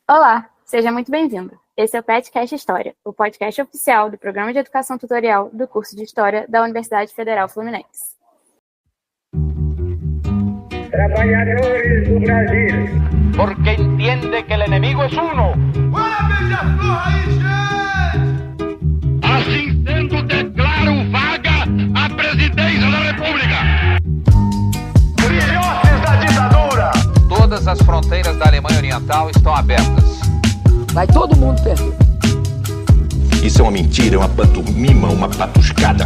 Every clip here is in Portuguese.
Olá, seja muito bem-vindo. Esse é o PetCast História, o podcast oficial do Programa de Educação Tutorial do curso de História da Universidade Federal Fluminense. Trabalhadores do Brasil, porque entiende que el enemigo es uno. Assim sendo, declaro vaga a presidência da República. Filhotes da ditadura! Todas as fronteiras da Alemanha Oriental estão abertas. Vai todo mundo perder. Isso é uma mentira, é uma pantomima, uma patuscada.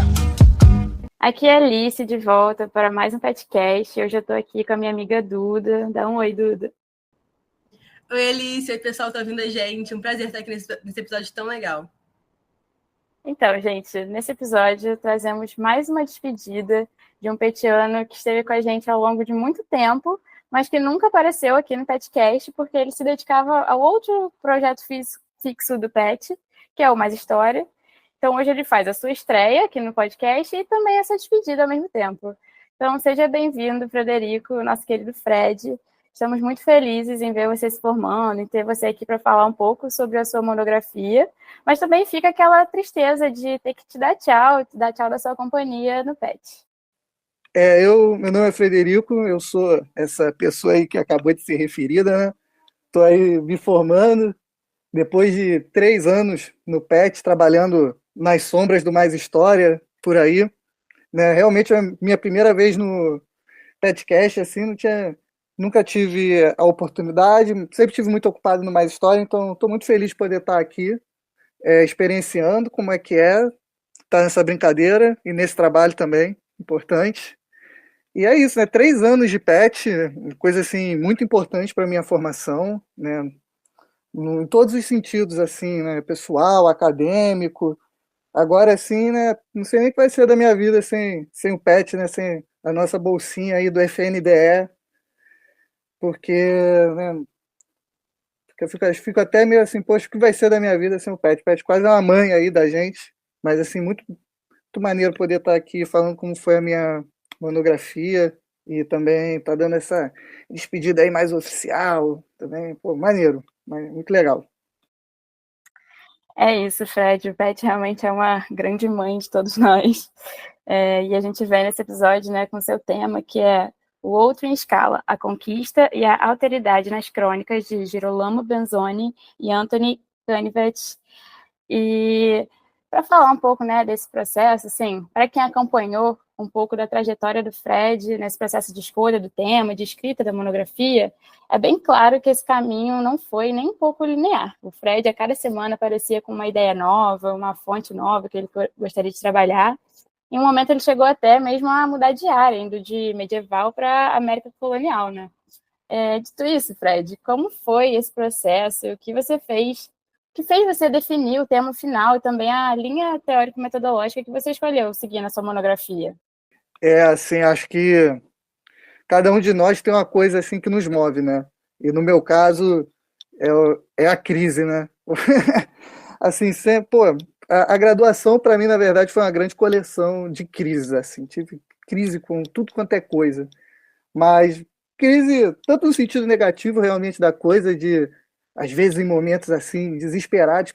Aqui é a Alice, de volta para mais um podcast. Hoje eu estou aqui com a minha amiga Duda. Dá um oi, Duda. Oi, Alice. Oi, pessoal, tá ouvindo a gente? Um prazer estar aqui nesse episódio tão legal. Então, gente, nesse episódio trazemos mais uma despedida de um petiano que esteve com a gente ao longo de muito tempo, mas que nunca apareceu aqui no PetCast, porque ele se dedicava ao outro projeto fixo do Pet, que é o Mais História. Então, hoje ele faz a sua estreia aqui no podcast e também essa despedida ao mesmo tempo. Então, seja bem-vindo, Frederico, nosso querido Fred. Estamos muito felizes em ver você se formando, em ter você aqui para falar um pouco sobre a sua monografia, mas também fica aquela tristeza de ter que te dar tchau da sua companhia no PET. Meu nome é Frederico, eu sou essa pessoa aí que acabou de ser referida, né? Estou aí me formando, depois de 3 anos no PET, trabalhando nas sombras do Mais História, por aí, né? Realmente é a minha primeira vez no PetCast, assim, nunca tive a oportunidade, sempre tive muito ocupado no Mais História, então estou muito feliz de poder estar aqui, experienciando como é que estar nessa brincadeira e nesse trabalho também, importante. E é isso, né? 3 anos de PET, coisa assim muito importante para a minha formação, né? Em todos os sentidos, assim, né? Pessoal, acadêmico. Agora, assim, né? Não sei nem o que vai ser da minha vida sem o PET, né? Sem a nossa bolsinha aí do FNDE, porque, né? Eu fico até meio assim, poxa, o que vai ser da minha vida sem o PET? O PET quase é uma mãe aí da gente, mas assim, muito maneiro poder estar aqui falando como foi a minha monografia e também tá dando essa despedida aí mais oficial também, pô, maneiro, muito legal. É isso, Fred, o PET realmente é uma grande mãe de todos nós, e a gente vem nesse episódio, né, com seu tema, que é O Outro em Escala, a Conquista e a Alteridade nas Crônicas, de Girolamo Benzoni e Anthony Canivet. E para falar um pouco, né, desse processo, assim, para quem acompanhou um pouco da trajetória do Fred nesse processo de escolha do tema, de escrita da monografia, é bem claro que esse caminho não foi nem um pouco linear. O Fred, a cada semana, aparecia com uma ideia nova, uma fonte nova que ele gostaria de trabalhar. Em um momento, ele chegou até mesmo a mudar de área, indo de medieval para América colonial, né? Dito isso, Fred, como foi esse processo? O que você fez? Que fez você definir o tema final e também a linha teórico-metodológica que você escolheu seguir na sua monografia? Assim, acho que cada um de nós tem uma coisa assim que nos move, né? E no meu caso é a crise, né? Assim, sempre, pô, a graduação para mim, na verdade, foi uma grande coleção de crises, assim, tive crise com tudo quanto é coisa, mas crise tanto no sentido negativo realmente da coisa, de às vezes em momentos assim desesperados,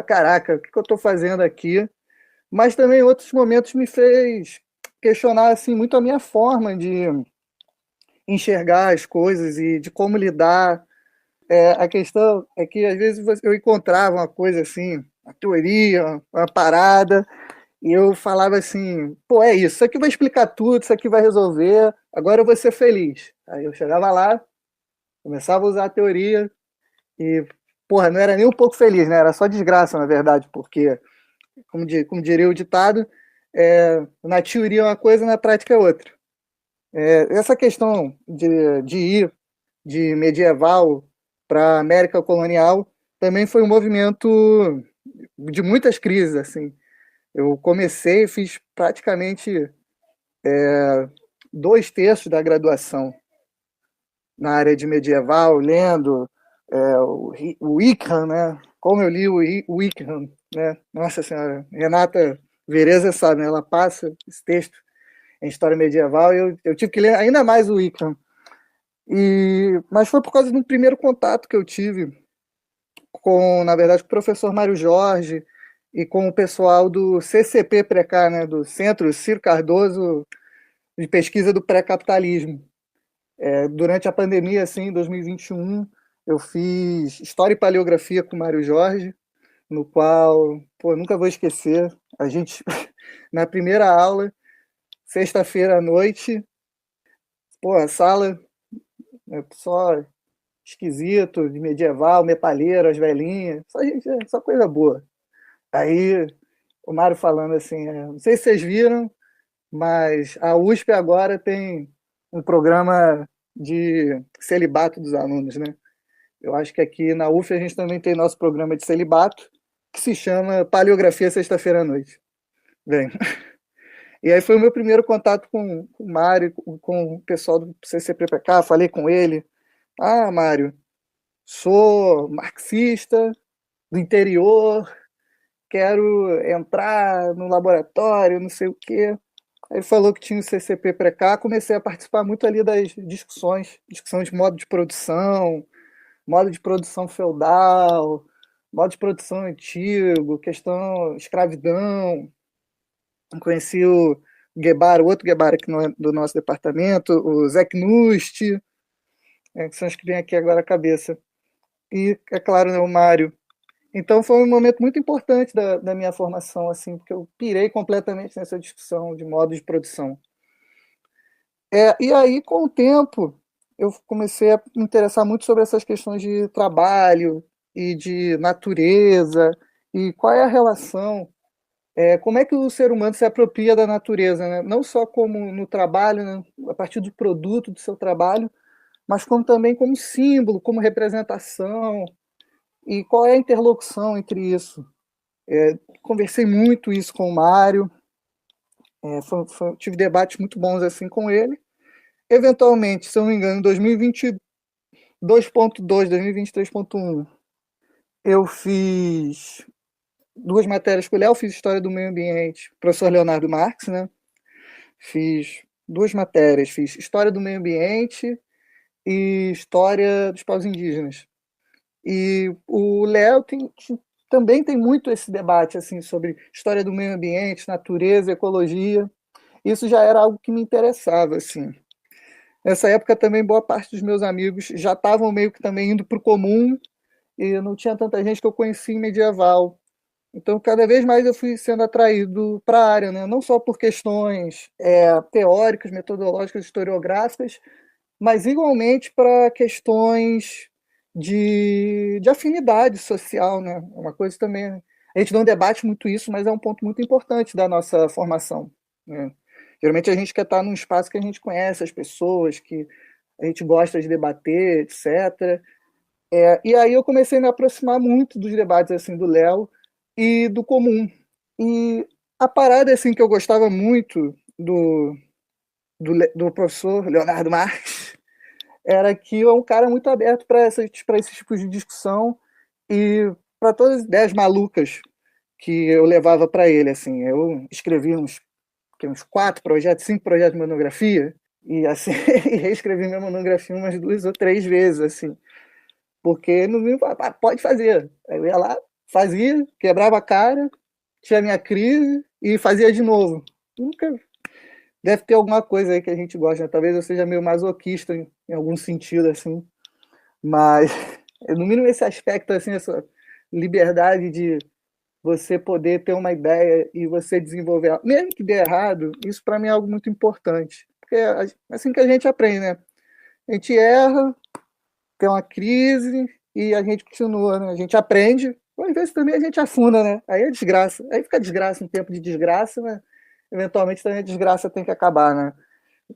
caraca, o que eu estou fazendo aqui? Mas também em outros momentos me fez questionar assim muito a minha forma de enxergar as coisas e de como lidar. A questão é que às vezes eu encontrava uma coisa assim, uma teoria, uma parada, e eu falava assim, pô, é isso aqui vai explicar tudo, isso aqui vai resolver, agora eu vou ser feliz. Aí eu chegava lá, começava a usar a teoria e, porra, não era nem um pouco feliz, né? Era só desgraça, na verdade, porque, como diria o ditado, na teoria é uma coisa, na prática é outra. Essa questão de ir de medieval para a América colonial também foi um movimento de muitas crises, assim. Eu comecei, fiz praticamente 2/3 da graduação na área de medieval, lendo o Wickham, né? Como eu li o Wickham, né? Nossa Senhora, Renata Vereza sabe, né? Ela passa esse texto em história medieval e eu tive que ler ainda mais o Wickham. Mas foi por causa de um primeiro contato que eu tive na verdade, com o professor Mário Jorge e com o pessoal do CCP Precá, né, do Centro Ciro Cardoso de Pesquisa do Pré-Capitalismo. Durante a pandemia, assim, em 2021, eu fiz História e Paleografia com o Mário Jorge, no qual, pô, nunca vou esquecer, a gente, na primeira aula, sexta-feira à noite, pô, a sala só esquisito, de medieval, metalheiro, as velhinhas, só coisa boa. Aí o Mário falando assim, não sei se vocês viram, mas a USP agora tem um programa de celibato dos alunos, né? Eu acho que aqui na UF a gente também tem nosso programa de celibato, que se chama Paleografia Sexta-feira à Noite. Bem, e aí foi o meu primeiro contato com o Mário, com o pessoal do CCPPK, falei com ele. Ah, Mário, sou marxista do interior, quero entrar no laboratório, não sei o quê. Aí ele falou que tinha o CCP Precá, comecei a participar muito ali das discussão de modo de produção feudal, modo de produção antigo, questão escravidão. Conheci o Guevara, o outro Guevara aqui do nosso departamento, o Zé Knust, que são os que vêm aqui agora à cabeça. E, é claro, né, o Mário. Então foi um momento muito importante da minha formação, assim, porque eu pirei completamente nessa discussão de modo de produção. E aí, com o tempo, eu comecei a me interessar muito sobre essas questões de trabalho e de natureza, e qual é a relação, como é que o ser humano se apropria da natureza, né? Não só como no trabalho, né, a partir do produto do seu trabalho, mas como também como símbolo, como representação, e qual é a interlocução entre isso. Conversei muito isso com o Mário, tive debates muito bons assim com ele. Eventualmente, se eu não me engano, em 2022.2, 2023.1, eu fiz 2 matérias com o Léo, fiz História do Meio Ambiente, professor Leonardo Marx, né? Fiz 2 matérias, fiz História do Meio Ambiente e História dos Povos Indígenas. E o Léo também tem muito esse debate assim, sobre história do meio ambiente, natureza, ecologia. Isso já era algo que me interessava. Assim. Nessa época também boa parte dos meus amigos já estavam meio que também indo para o comum e não tinha tanta gente que eu conhecia em medieval. Então, cada vez mais eu fui sendo atraído para a área, né? Não só por questões teóricas, metodológicas, historiográficas, mas igualmente para questões de afinidade social, né? Uma coisa também. A gente não debate muito isso, mas é um ponto muito importante da nossa formação, né? Geralmente a gente quer estar num espaço que a gente conhece as pessoas, que a gente gosta de debater, etc. E aí eu comecei a me aproximar muito dos debates assim do Léo e do comum. E a parada assim que eu gostava muito do professor Leonardo Marx era que é um cara muito aberto para esses tipos de discussão e para todas as ideias malucas que eu levava para ele. Assim, eu escrevi uns 4 projetos, 5 projetos de monografia e assim e reescrevi minha monografia umas 2 ou 3 vezes, assim, porque no mínimo pode fazer. Aí eu ia lá, fazia, quebrava a cara, tinha minha crise e fazia de novo. Nunca. Deve ter alguma coisa aí que a gente gosta, né? Talvez eu seja meio masoquista em algum sentido, assim. Mas, no mínimo, esse aspecto, assim, essa liberdade de você poder ter uma ideia e você desenvolver ela. Mesmo que dê errado, isso para mim é algo muito importante. Porque é assim que a gente aprende, né? A gente erra, tem uma crise e a gente continua, né? A gente aprende, às vezes também a gente afunda, né? Aí é desgraça. Aí fica desgraça, um tempo de desgraça, né? Eventualmente também a desgraça tem que acabar, né?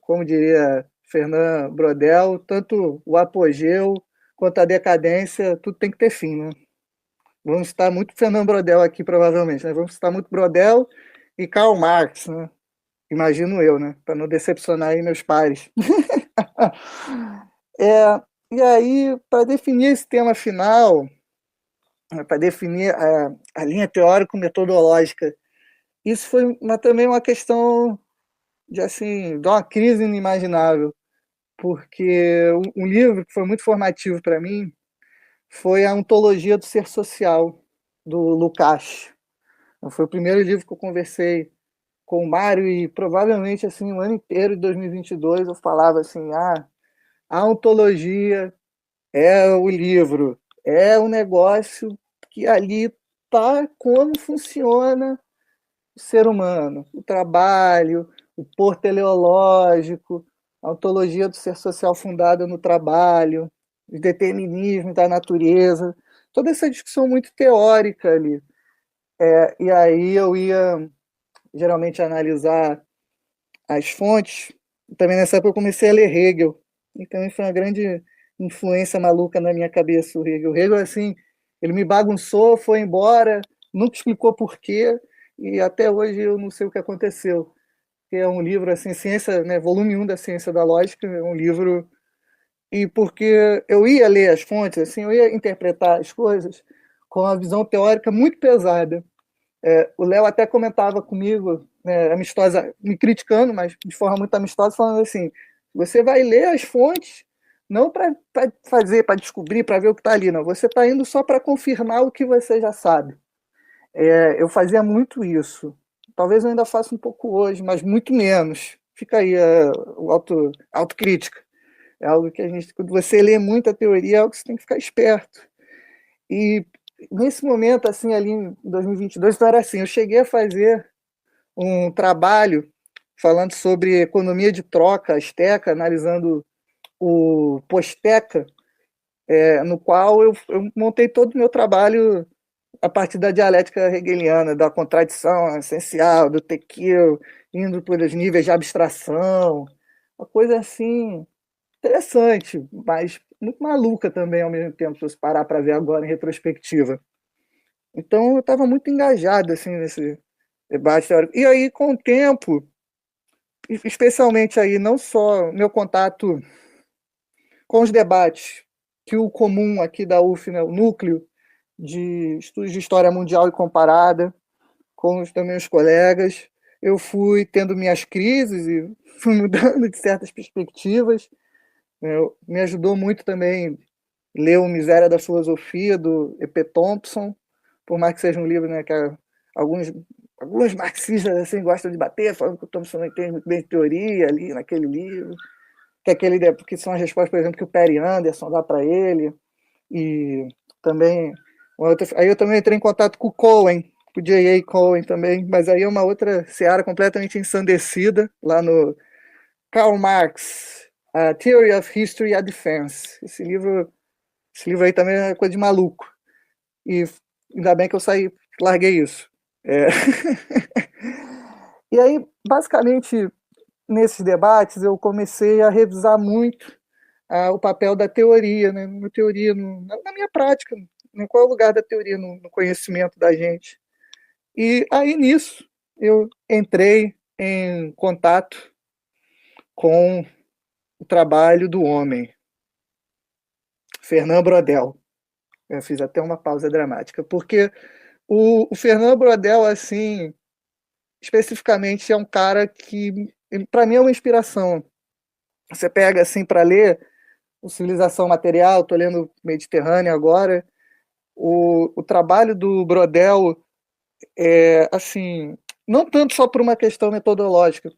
Como diria Fernand Brodel, tanto o apogeu quanto a decadência, tudo tem que ter fim, né? Vamos citar muito Fernand Brodel aqui, provavelmente, né? Vamos citar muito Brodel e Karl Marx, né? Imagino eu, né? Para não decepcionar aí meus pares. E aí, para definir esse tema final, para definir a linha teórico-metodológica, isso foi também uma questão de uma crise inimaginável, porque um livro que foi muito formativo para mim foi a Ontologia do Ser Social, do Lukács. Foi o primeiro livro que eu conversei com o Mário e provavelmente assim o ano inteiro de 2022 eu falava assim, a ontologia é o livro, é o negócio que ali tá como funciona o ser humano, o trabalho, o pôr teleológico, a ontologia do ser social fundada no trabalho, o determinismo da natureza, toda essa discussão muito teórica ali. E aí eu ia geralmente analisar as fontes. Também nessa época eu comecei a ler Hegel, e também foi uma grande influência maluca na minha cabeça o Hegel. O Hegel, assim, ele me bagunçou, foi embora, nunca explicou por quê, e até hoje eu não sei o que aconteceu. É um livro, assim, Ciência, né, volume 1 da Ciência da Lógica, é um livro... E porque eu ia ler as fontes, assim, eu ia interpretar as coisas com uma visão teórica muito pesada. O Léo até comentava comigo, né, amistosa, me criticando, mas de forma muito amistosa, falando assim, você vai ler as fontes não para fazer, para descobrir, para ver o que está ali, não. Você está indo só para confirmar o que você já sabe. Eu fazia muito isso. Talvez eu ainda faça um pouco hoje, mas muito menos. Fica aí o autocrítica. É algo que a gente, quando você lê muita teoria, é algo que você tem que ficar esperto. E nesse momento, assim, ali em 2022, então era assim, eu cheguei a fazer um trabalho falando sobre economia de troca, a Esteca, analisando o Posteca, no qual eu montei todo o meu trabalho a partir da dialética hegeliana, da contradição essencial, do tequil, indo por os níveis de abstração, uma coisa assim interessante, mas muito maluca também ao mesmo tempo, se você parar para ver agora em retrospectiva. Então eu estava muito engajado assim, nesse debate teórico. E aí, com o tempo, especialmente aí, não só meu contato com os debates, que o comum aqui da UF, né, o núcleo de estudos de história mundial e comparada, com os meus colegas, eu fui tendo minhas crises e fui mudando de certas perspectivas. Me ajudou muito também ler o Miséria da Filosofia, do E.P. Thompson, por mais que seja um livro, né, que alguns marxistas assim, gostam de bater, falando que o Thompson não entende muito bem de teoria ali naquele livro, porque são as respostas, por exemplo, que o Perry Anderson dá para ele, e também aí eu também entrei em contato com o Cohen, com o J.A. Cohen também, mas aí é uma outra seara completamente ensandecida, lá no Karl Marx, A Theory of History and Defense. Esse livro aí também é coisa de maluco. E ainda bem que eu larguei isso. E aí, basicamente, nesses debates, eu comecei a revisar muito o papel da teoria, né? Na minha prática, né? Qual é o lugar da teoria no conhecimento da gente. E aí, nisso, eu entrei em contato com o trabalho do homem, Fernand Braudel. Eu fiz até uma pausa dramática, porque o Fernand Braudel, assim, especificamente, é um cara que, para mim, é uma inspiração. Você pega, assim, para ler o Civilização Material, estou lendo Mediterrâneo agora, o trabalho do Braudel é, assim, não tanto só por uma questão metodológica,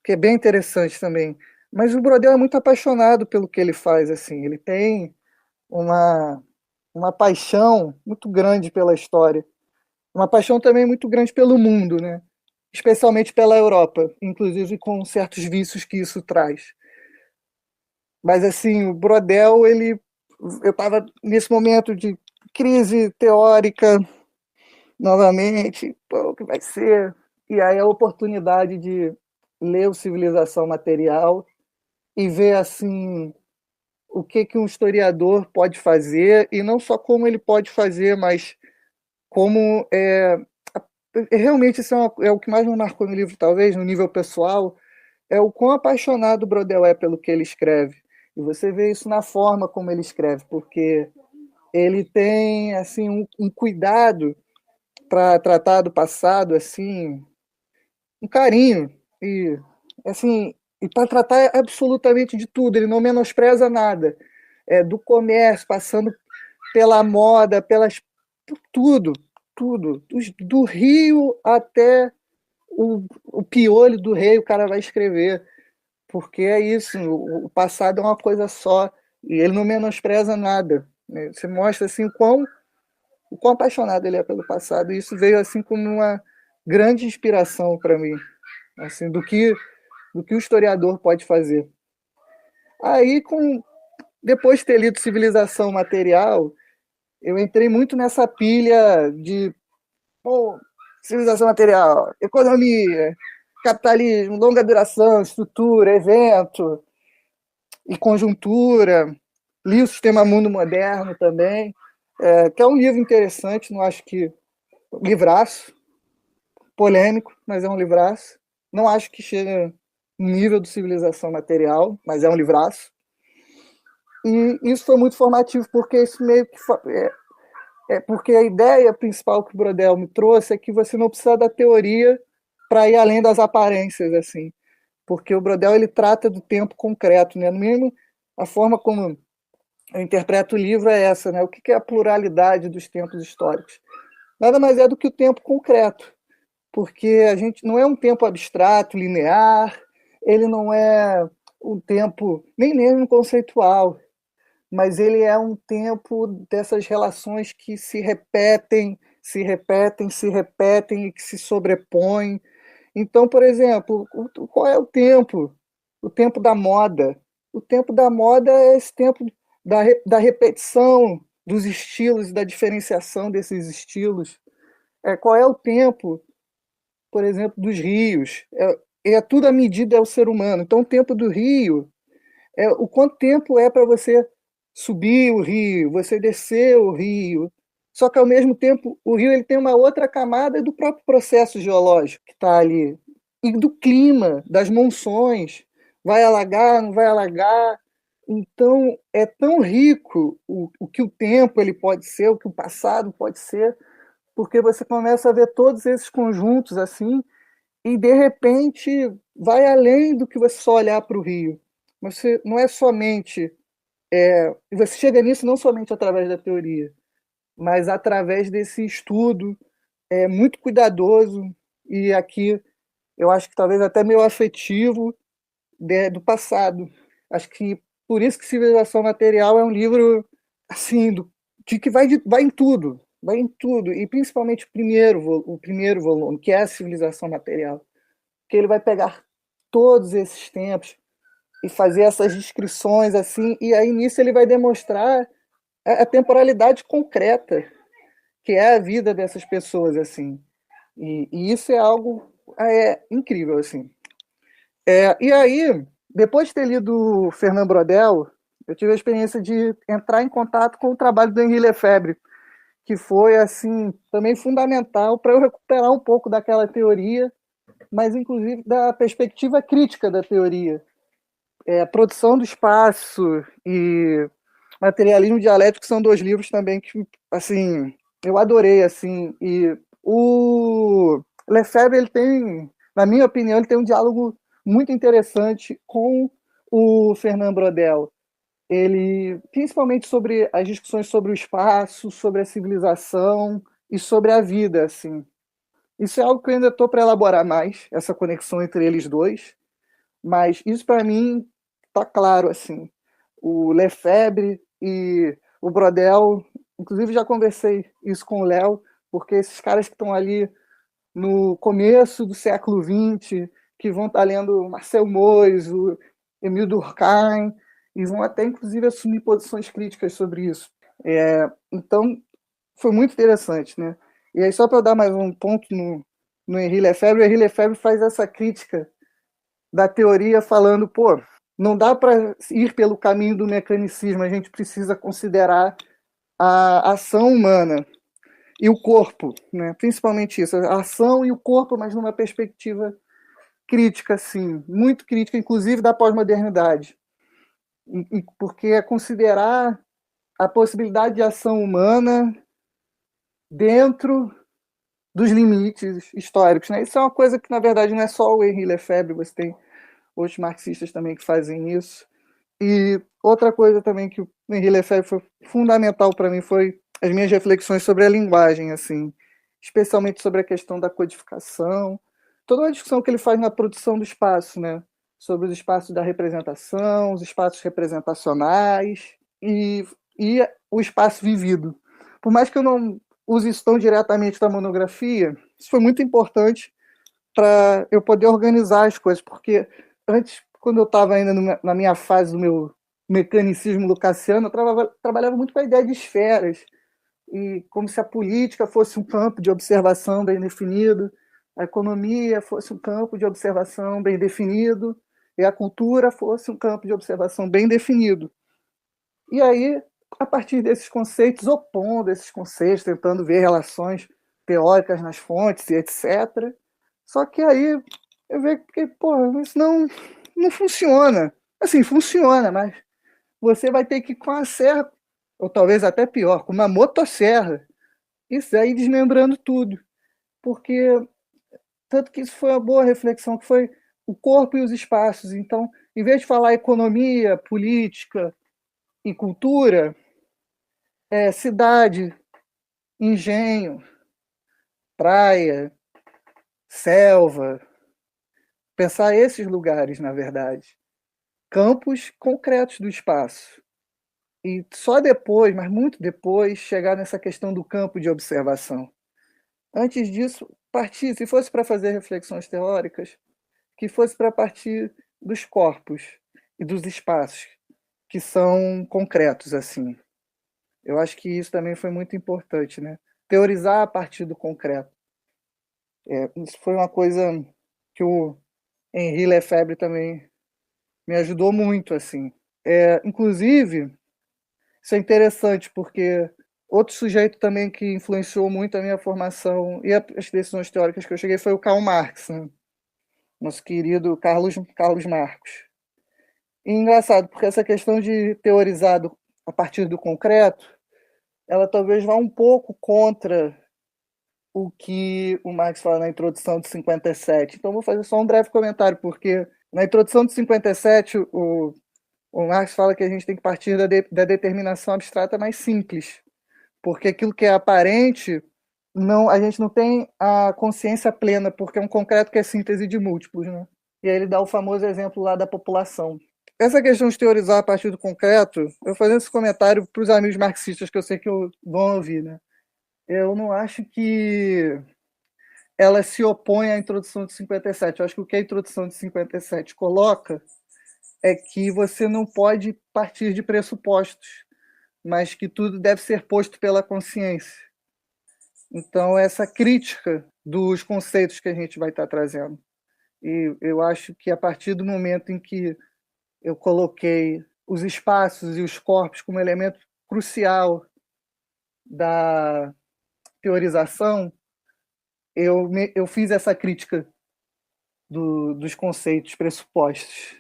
que é bem interessante também, mas o Braudel é muito apaixonado pelo que ele faz, assim, ele tem uma paixão muito grande pela história, uma paixão também muito grande pelo mundo, né? Especialmente pela Europa, inclusive com certos vícios que isso traz. Mas assim, o Braudel, eu estava nesse momento de crise teórica, novamente, o que vai ser? E aí a oportunidade de ler o Civilização Material e ver assim o que um historiador pode fazer, e não só como ele pode fazer, mas como realmente isso é o que mais me marcou no livro, talvez, no nível pessoal, é o quão apaixonado o Braudel é pelo que ele escreve. E você vê isso na forma como ele escreve, porque ele tem assim um cuidado para tratar do passado, assim, um carinho, e assim, e para tratar absolutamente de tudo. Ele não menospreza nada, do comércio, passando pela moda, por tudo, tudo. Do Rio até o piolho do rei, o cara vai escrever. Porque é isso, o passado é uma coisa só, e ele não menospreza nada, né? Você mostra assim o quão apaixonado ele é pelo passado, e isso veio assim como uma grande inspiração para mim, assim, do que o historiador pode fazer. Aí, depois de ter lido Civilização Material, eu entrei muito nessa pilha de civilização material, economia, capitalismo, longa duração, estrutura, evento e conjuntura. Li o Sistema Mundo Moderno também, que é um livro interessante, não acho que... Livraço, polêmico, mas é um livraço. Não acho que chega no nível de Civilização Material, mas é um livraço. E isso foi muito formativo, porque isso meio que... porque a ideia principal que o Brodel me trouxe é que você não precisa da teoria para ir além das aparências, assim, porque o Brodel ele trata do tempo concreto, né? No mínimo, a forma como eu interpreto o livro é essa, né? O que é a pluralidade dos tempos históricos? Nada mais é do que o tempo concreto, porque a gente não é um tempo abstrato, linear, ele não é um tempo nem mesmo conceitual, mas ele é um tempo dessas relações que se repetem, se repetem, se repetem e que se sobrepõem. Então, por exemplo, qual é o tempo? O tempo da moda. O tempo da moda é esse tempo da repetição dos estilos e da diferenciação desses estilos. Qual é o tempo, por exemplo, dos rios? Tudo a medida é o ser humano. Então, o tempo do rio o quanto tempo é para você subir o rio, você descer o rio. Só que, ao mesmo tempo, o rio ele tem uma outra camada do próprio processo geológico que está ali, e do clima, das monções. Vai alagar, não vai alagar? Então, é tão rico o que o tempo ele pode ser, o que o passado pode ser, porque você começa a ver todos esses conjuntos assim, e, de repente, vai além do que você só olhar para o rio. Você não é somente... você chega nisso não somente através da teoria, mas através desse estudo muito cuidadoso, e aqui eu acho que talvez até meio afetivo, do passado. Acho que por isso que Civilização Material é um livro assim, de que vai em tudo, e principalmente o primeiro volume, que é a Civilização Material, que ele vai pegar todos esses tempos e fazer essas descrições assim, e aí nisso ele vai demonstrar a temporalidade concreta que é a vida dessas pessoas assim, e isso é algo incrível assim. E aí, depois de ter lido Fernand Braudel, eu tive a experiência de entrar em contato com o trabalho do Henri Lefebvre, que foi assim também fundamental para eu recuperar um pouco daquela teoria, mas inclusive da perspectiva crítica da teoria. A Produção do Espaço e Materialismo Dialético são dois livros também que assim eu adorei assim, e o Lefebvre ele tem, na minha opinião, ele tem um diálogo muito interessante com o Fernand Braudel. Ele, principalmente sobre as discussões sobre o espaço, sobre a civilização e sobre a vida, assim. Isso é algo que eu ainda estou para elaborar mais, essa conexão entre eles dois, mas isso para mim está claro, assim. O Lefebvre e o Braudel, inclusive já conversei isso com o Léo, porque esses caras que estão ali no começo do século XX, que vão estar lendo Marcel Mauss, o Émile Durkheim, e vão até, inclusive, assumir posições críticas sobre isso. Então, foi muito interessante, né? E aí, só para dar mais um ponto no Henri Lefebvre, o Henri Lefebvre faz essa crítica da teoria falando, não dá para ir pelo caminho do mecanicismo, a gente precisa considerar a ação humana e o corpo, né? Principalmente isso, a ação e o corpo, mas numa perspectiva crítica, sim, muito crítica, inclusive da pós-modernidade, porque é considerar a possibilidade de ação humana dentro dos limites históricos, né? Isso é uma coisa que, na verdade, não é só o Henri Lefebvre, você tem outros marxistas também que fazem isso, E outra coisa também que o Henri Lefebvre foi fundamental para mim foi as minhas reflexões sobre a linguagem, assim, especialmente sobre a questão da codificação, toda a discussão que ele faz na produção do espaço, né? Sobre os espaços da representação, os espaços representacionais e o espaço vivido. Por mais que eu não use isso tão diretamente na monografia, isso foi muito importante para eu poder organizar as coisas, porque antes, quando eu estava ainda na minha fase do meu mecanicismo lucasiano, eu trabalhava muito com a ideia de esferas, e como se a política fosse um campo de observação bem definido, a economia fosse um campo de observação bem definido, e a cultura fosse um campo de observação bem definido. E aí, a partir desses conceitos, opondo esses conceitos, tentando ver relações teóricas nas fontes e etc. Só que aí eu vejo que, isso não funciona. Assim, funciona, mas você vai ter que ir com a serra, ou talvez até pior, com uma motosserra, isso aí desmembrando tudo. Porque, tanto que isso foi uma boa reflexão, que foi o corpo e os espaços. Então, em vez de falar economia, política e cultura, cidade, engenho, praia, selva, pensar esses lugares, na verdade, campos concretos do espaço. E só depois, mas muito depois, chegar nessa questão do campo de observação. Antes disso, partir, se fosse para fazer reflexões teóricas, que fosse para partir dos corpos e dos espaços, que são concretos, assim. Eu acho que isso também foi muito importante, né? Teorizar a partir do concreto. Isso foi uma coisa que o Henri Lefebvre também me ajudou muito, assim. Inclusive, isso é interessante, porque outro sujeito também que influenciou muito a minha formação e as decisões teóricas que eu cheguei foi o Karl Marx, né? Nosso querido Carlos Marcos. E engraçado, porque essa questão de teorizar a partir do concreto, ela talvez vá um pouco contra o que o Marx fala na introdução de 57. Então, vou fazer só um breve comentário, porque na introdução de 57, o Marx fala que a gente tem que partir da determinação abstrata mais simples, porque aquilo que é aparente, a gente não tem a consciência plena, porque é um concreto que é síntese de múltiplos, né? E aí ele dá o famoso exemplo lá da população. Essa questão de teorizar a partir do concreto, eu vou fazer esse comentário para os amigos marxistas, que eu sei que vão ouvir, né? Eu não acho que ela se opõe à introdução de 57. Eu acho que o que a introdução de 57 coloca é que você não pode partir de pressupostos, mas que tudo deve ser posto pela consciência. Então, essa crítica dos conceitos que a gente vai estar trazendo. E eu acho que a partir do momento em que eu coloquei os espaços e os corpos como elemento crucial da teorização, eu fiz essa crítica dos conceitos pressupostos.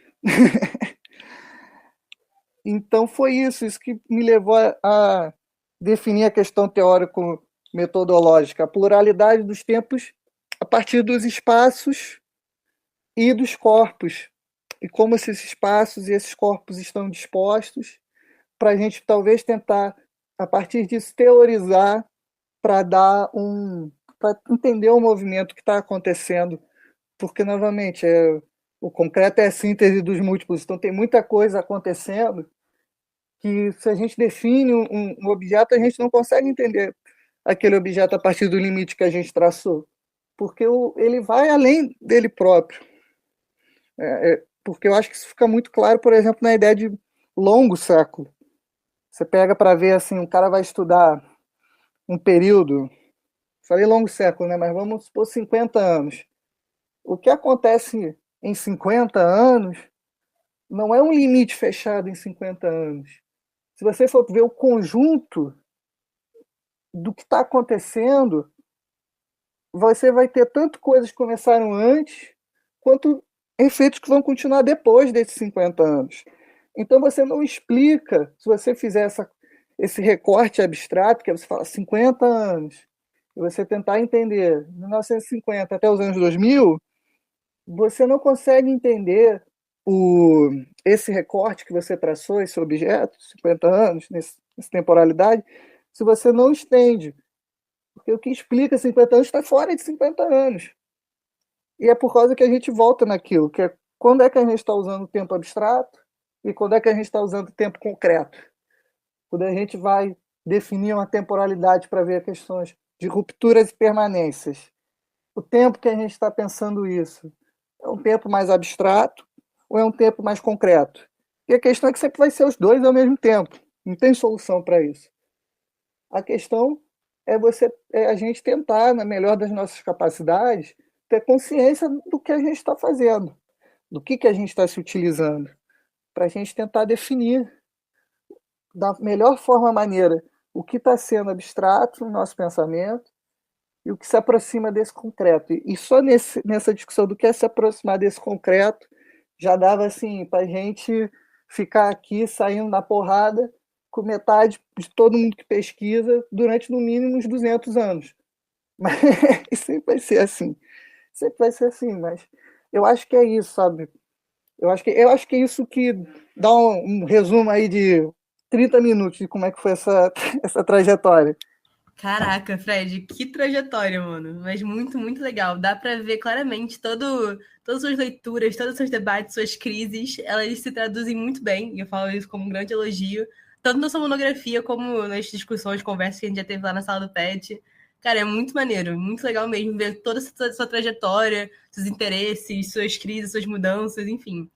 Então foi isso que me levou a definir a questão teórico-metodológica, a pluralidade dos tempos a partir dos espaços e dos corpos, e como esses espaços e esses corpos estão dispostos, para a gente talvez tentar, a partir disso, teorizar para entender o movimento que está acontecendo, porque, novamente, o concreto é a síntese dos múltiplos, então tem muita coisa acontecendo que, se a gente define um objeto, a gente não consegue entender aquele objeto a partir do limite que a gente traçou, porque ele vai além dele próprio. Porque eu acho que isso fica muito claro, por exemplo, na ideia de longo século. Você pega para ver, assim, um cara vai estudar um período, falei longo século, né? Mas vamos supor 50 anos. O que acontece em 50 anos não é um limite fechado em 50 anos. Se você for ver o conjunto do que está acontecendo, você vai ter tanto coisas que começaram antes, quanto efeitos que vão continuar depois desses 50 anos. Então você não explica, se você fizer esse recorte abstrato, que é você fala 50 anos, e você tentar entender 1950 até os anos 2000, você não consegue entender esse recorte que você traçou, esse objeto, 50 anos, nessa temporalidade, se você não estende, porque o que explica 50 anos está fora de 50 anos. E é por causa que a gente volta naquilo, que é quando é que a gente está usando o tempo abstrato e quando é que a gente está usando o tempo concreto. Quando a gente vai definir uma temporalidade para ver questões de rupturas e permanências. O tempo que a gente está pensando isso é um tempo mais abstrato ou é um tempo mais concreto? E a questão é que sempre vai ser os dois ao mesmo tempo. Não tem solução para isso. A questão é a gente tentar, na melhor das nossas capacidades, ter consciência do que a gente está fazendo, do que a gente está se utilizando, para a gente tentar definir da melhor forma maneira o que está sendo abstrato no nosso pensamento e o que se aproxima desse concreto. E só nessa discussão do que é se aproximar desse concreto já dava assim para a gente ficar aqui saindo na porrada com metade de todo mundo que pesquisa durante no mínimo uns 200 anos. Mas sempre vai ser assim. Sempre vai ser assim, mas eu acho que é isso, sabe? Eu acho que é isso que dá um resumo aí de 30 minutos de como é que foi essa trajetória. Caraca, Fred, que trajetória, mano. Mas muito, muito legal. Dá para ver claramente todas as suas leituras, todos os seus debates, suas crises, elas se traduzem muito bem, e eu falo isso como um grande elogio, tanto na sua monografia como nas discussões, conversas que a gente já teve lá na sala do PET. Cara, é muito maneiro, muito legal mesmo ver toda essa sua trajetória, seus interesses, suas crises, suas mudanças, enfim.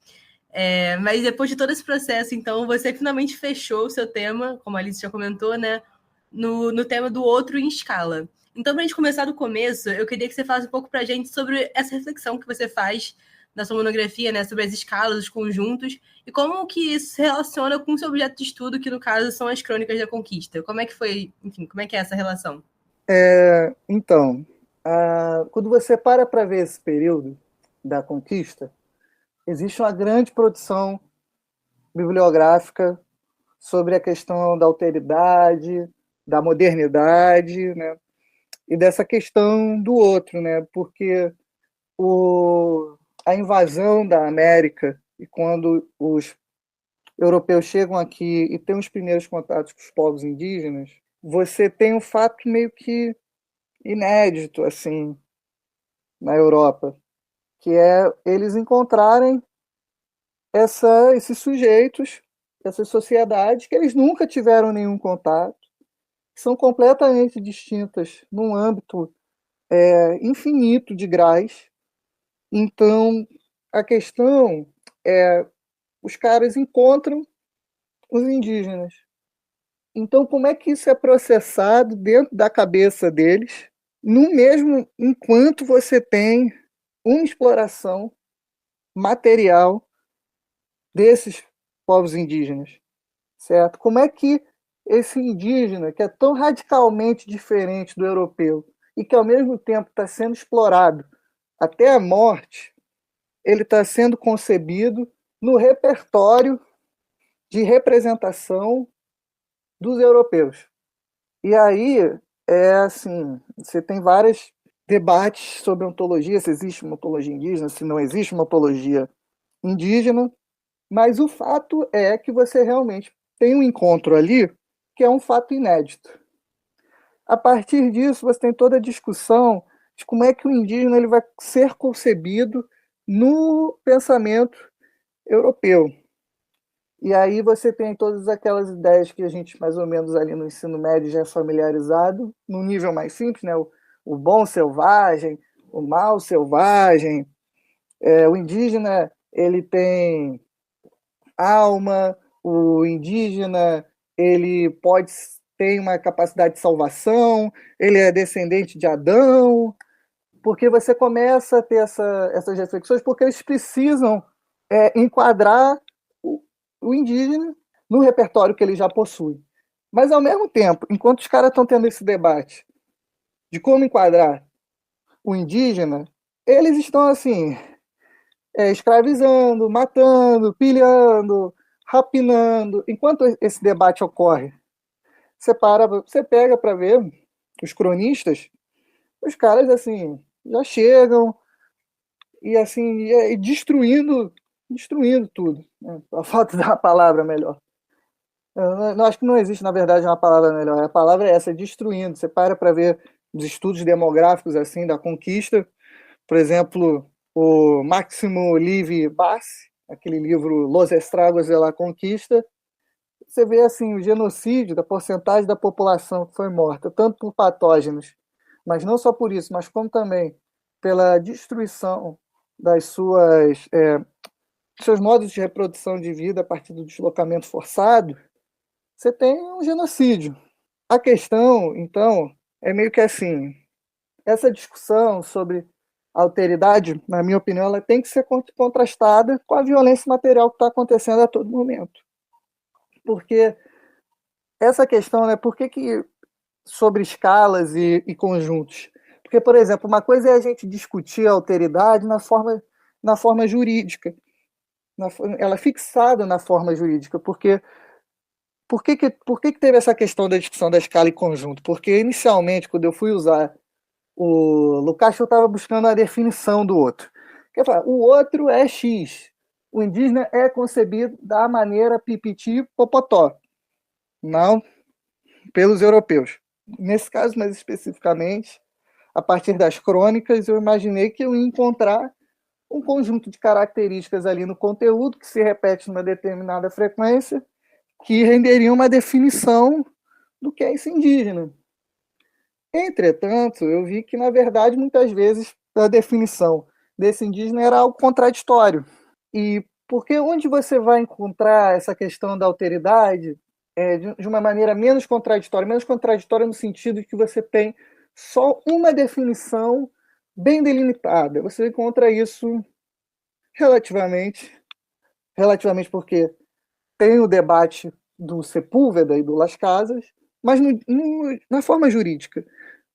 Mas depois de todo esse processo, então, você finalmente fechou o seu tema, como a Alice já comentou, né? No tema do outro em escala. Então, para a gente começar do começo, eu queria que você falasse um pouco para a gente sobre essa reflexão que você faz na sua monografia, né, sobre as escalas, os conjuntos, e como que isso se relaciona com o seu objeto de estudo, que no caso são as Crônicas da Conquista. Como é que foi, enfim, como é que é essa relação? Então, quando você para ver esse período da conquista, existe uma grande produção bibliográfica sobre a questão da alteridade, da modernidade, né? E dessa questão do outro, né? Porque a invasão da América, e quando os europeus chegam aqui e têm os primeiros contatos com os povos indígenas, você tem um fato meio que inédito assim na Europa, que é eles encontrarem esses sujeitos, essas sociedades que eles nunca tiveram nenhum contato, que são completamente distintas num âmbito infinito de graus. Então, a questão é, os caras encontram os indígenas. Então, como é que isso é processado dentro da cabeça deles, no mesmo enquanto você tem uma exploração material desses povos indígenas, certo? Como é que esse indígena, que é tão radicalmente diferente do europeu e que ao mesmo tempo está sendo explorado até a morte, ele está sendo concebido no repertório de representação dos europeus. E aí, assim, você tem vários debates sobre ontologia, se existe uma ontologia indígena, se não existe uma ontologia indígena, mas o fato é que você realmente tem um encontro ali que é um fato inédito. A partir disso, você tem toda a discussão de como é que o indígena ele vai ser concebido no pensamento europeu. E aí você tem todas aquelas ideias que a gente, mais ou menos ali no ensino médio, já é familiarizado, no nível mais simples, né? O bom selvagem, o mal selvagem. O indígena ele tem alma, o indígena ele pode ter uma capacidade de salvação, ele é descendente de Adão, porque você começa a ter essas reflexões, porque eles precisam enquadrar o indígena no repertório que ele já possui. Mas, ao mesmo tempo, enquanto os caras estão tendo esse debate de como enquadrar o indígena, eles estão, assim, escravizando, matando, pilhando, rapinando. Enquanto esse debate ocorre, você pega para ver os cronistas, os caras, assim, já chegam e, assim, destruindo destruindo tudo, né? A falta da palavra melhor. Eu não acho que não existe, na verdade, uma palavra melhor. A palavra é essa, destruindo. Você para ver os estudos demográficos assim da conquista, por exemplo, o Máximo Livre Bassi, aquele livro Los Estragos de la Conquista, você vê assim o genocídio da porcentagem da população que foi morta, tanto por patógenos, mas não só por isso, mas como também pela destruição das seus modos de reprodução de vida a partir do deslocamento forçado. Você tem um genocídio. A questão, então, é meio que assim, essa discussão sobre a alteridade, na minha opinião, ela tem que ser contrastada com a violência material que está acontecendo a todo momento. Porque essa questão, né, por que sobre escalas e conjuntos? Porque, por exemplo, uma coisa é a gente discutir a alteridade na forma jurídica, ela é fixada na forma jurídica, porque por que teve essa questão da discussão da escala e conjunto? Porque, inicialmente, quando eu fui usar o Lukács, eu estava buscando a definição do outro. Quer falar, o outro é X. O indígena é concebido da maneira pipiti-popotó, não pelos europeus. Nesse caso, mais especificamente, a partir das crônicas, eu imaginei que eu ia encontrar um conjunto de características ali no conteúdo que se repete numa determinada frequência, que renderia uma definição do que é esse indígena. Entretanto, eu vi que, na verdade, muitas vezes a definição desse indígena era algo contraditório. E porque onde você vai encontrar essa questão da alteridade de uma maneira menos contraditória no sentido de que você tem só uma definição bem delimitada. Você encontra isso relativamente porque tem o debate do Sepúlveda e do Las Casas, mas na forma jurídica.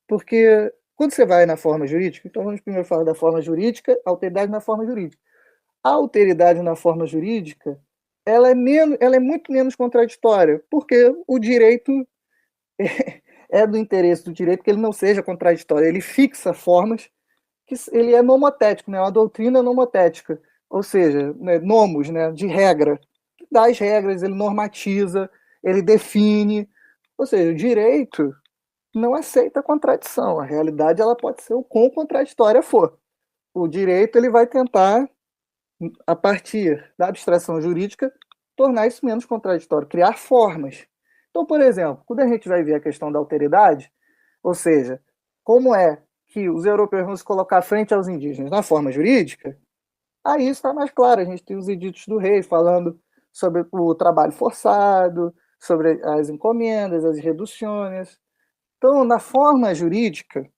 Porque quando você vai na forma jurídica, então vamos primeiro falar da forma jurídica, alteridade na forma jurídica. A alteridade na forma jurídica, ela é muito menos contraditória, porque o direito é do interesse do direito que ele não seja contraditório, ele fixa formas, que ele é nomotético, né? É uma doutrina nomotética, ou seja, né, nomos, né, de regra, das regras, ele normatiza, ele define, ou seja, o direito não aceita contradição, a realidade ela pode ser o quão contraditória for. O direito ele vai tentar, a partir da abstração jurídica, tornar isso menos contraditório, criar formas. Então, por exemplo, quando a gente vai ver a questão da alteridade, ou seja, como é que os europeus vão se colocar frente aos indígenas na forma jurídica, aí isso está mais claro. A gente tem os editos do rei falando sobre o trabalho forçado, sobre as encomendas, as reduções. Então, na forma jurídica,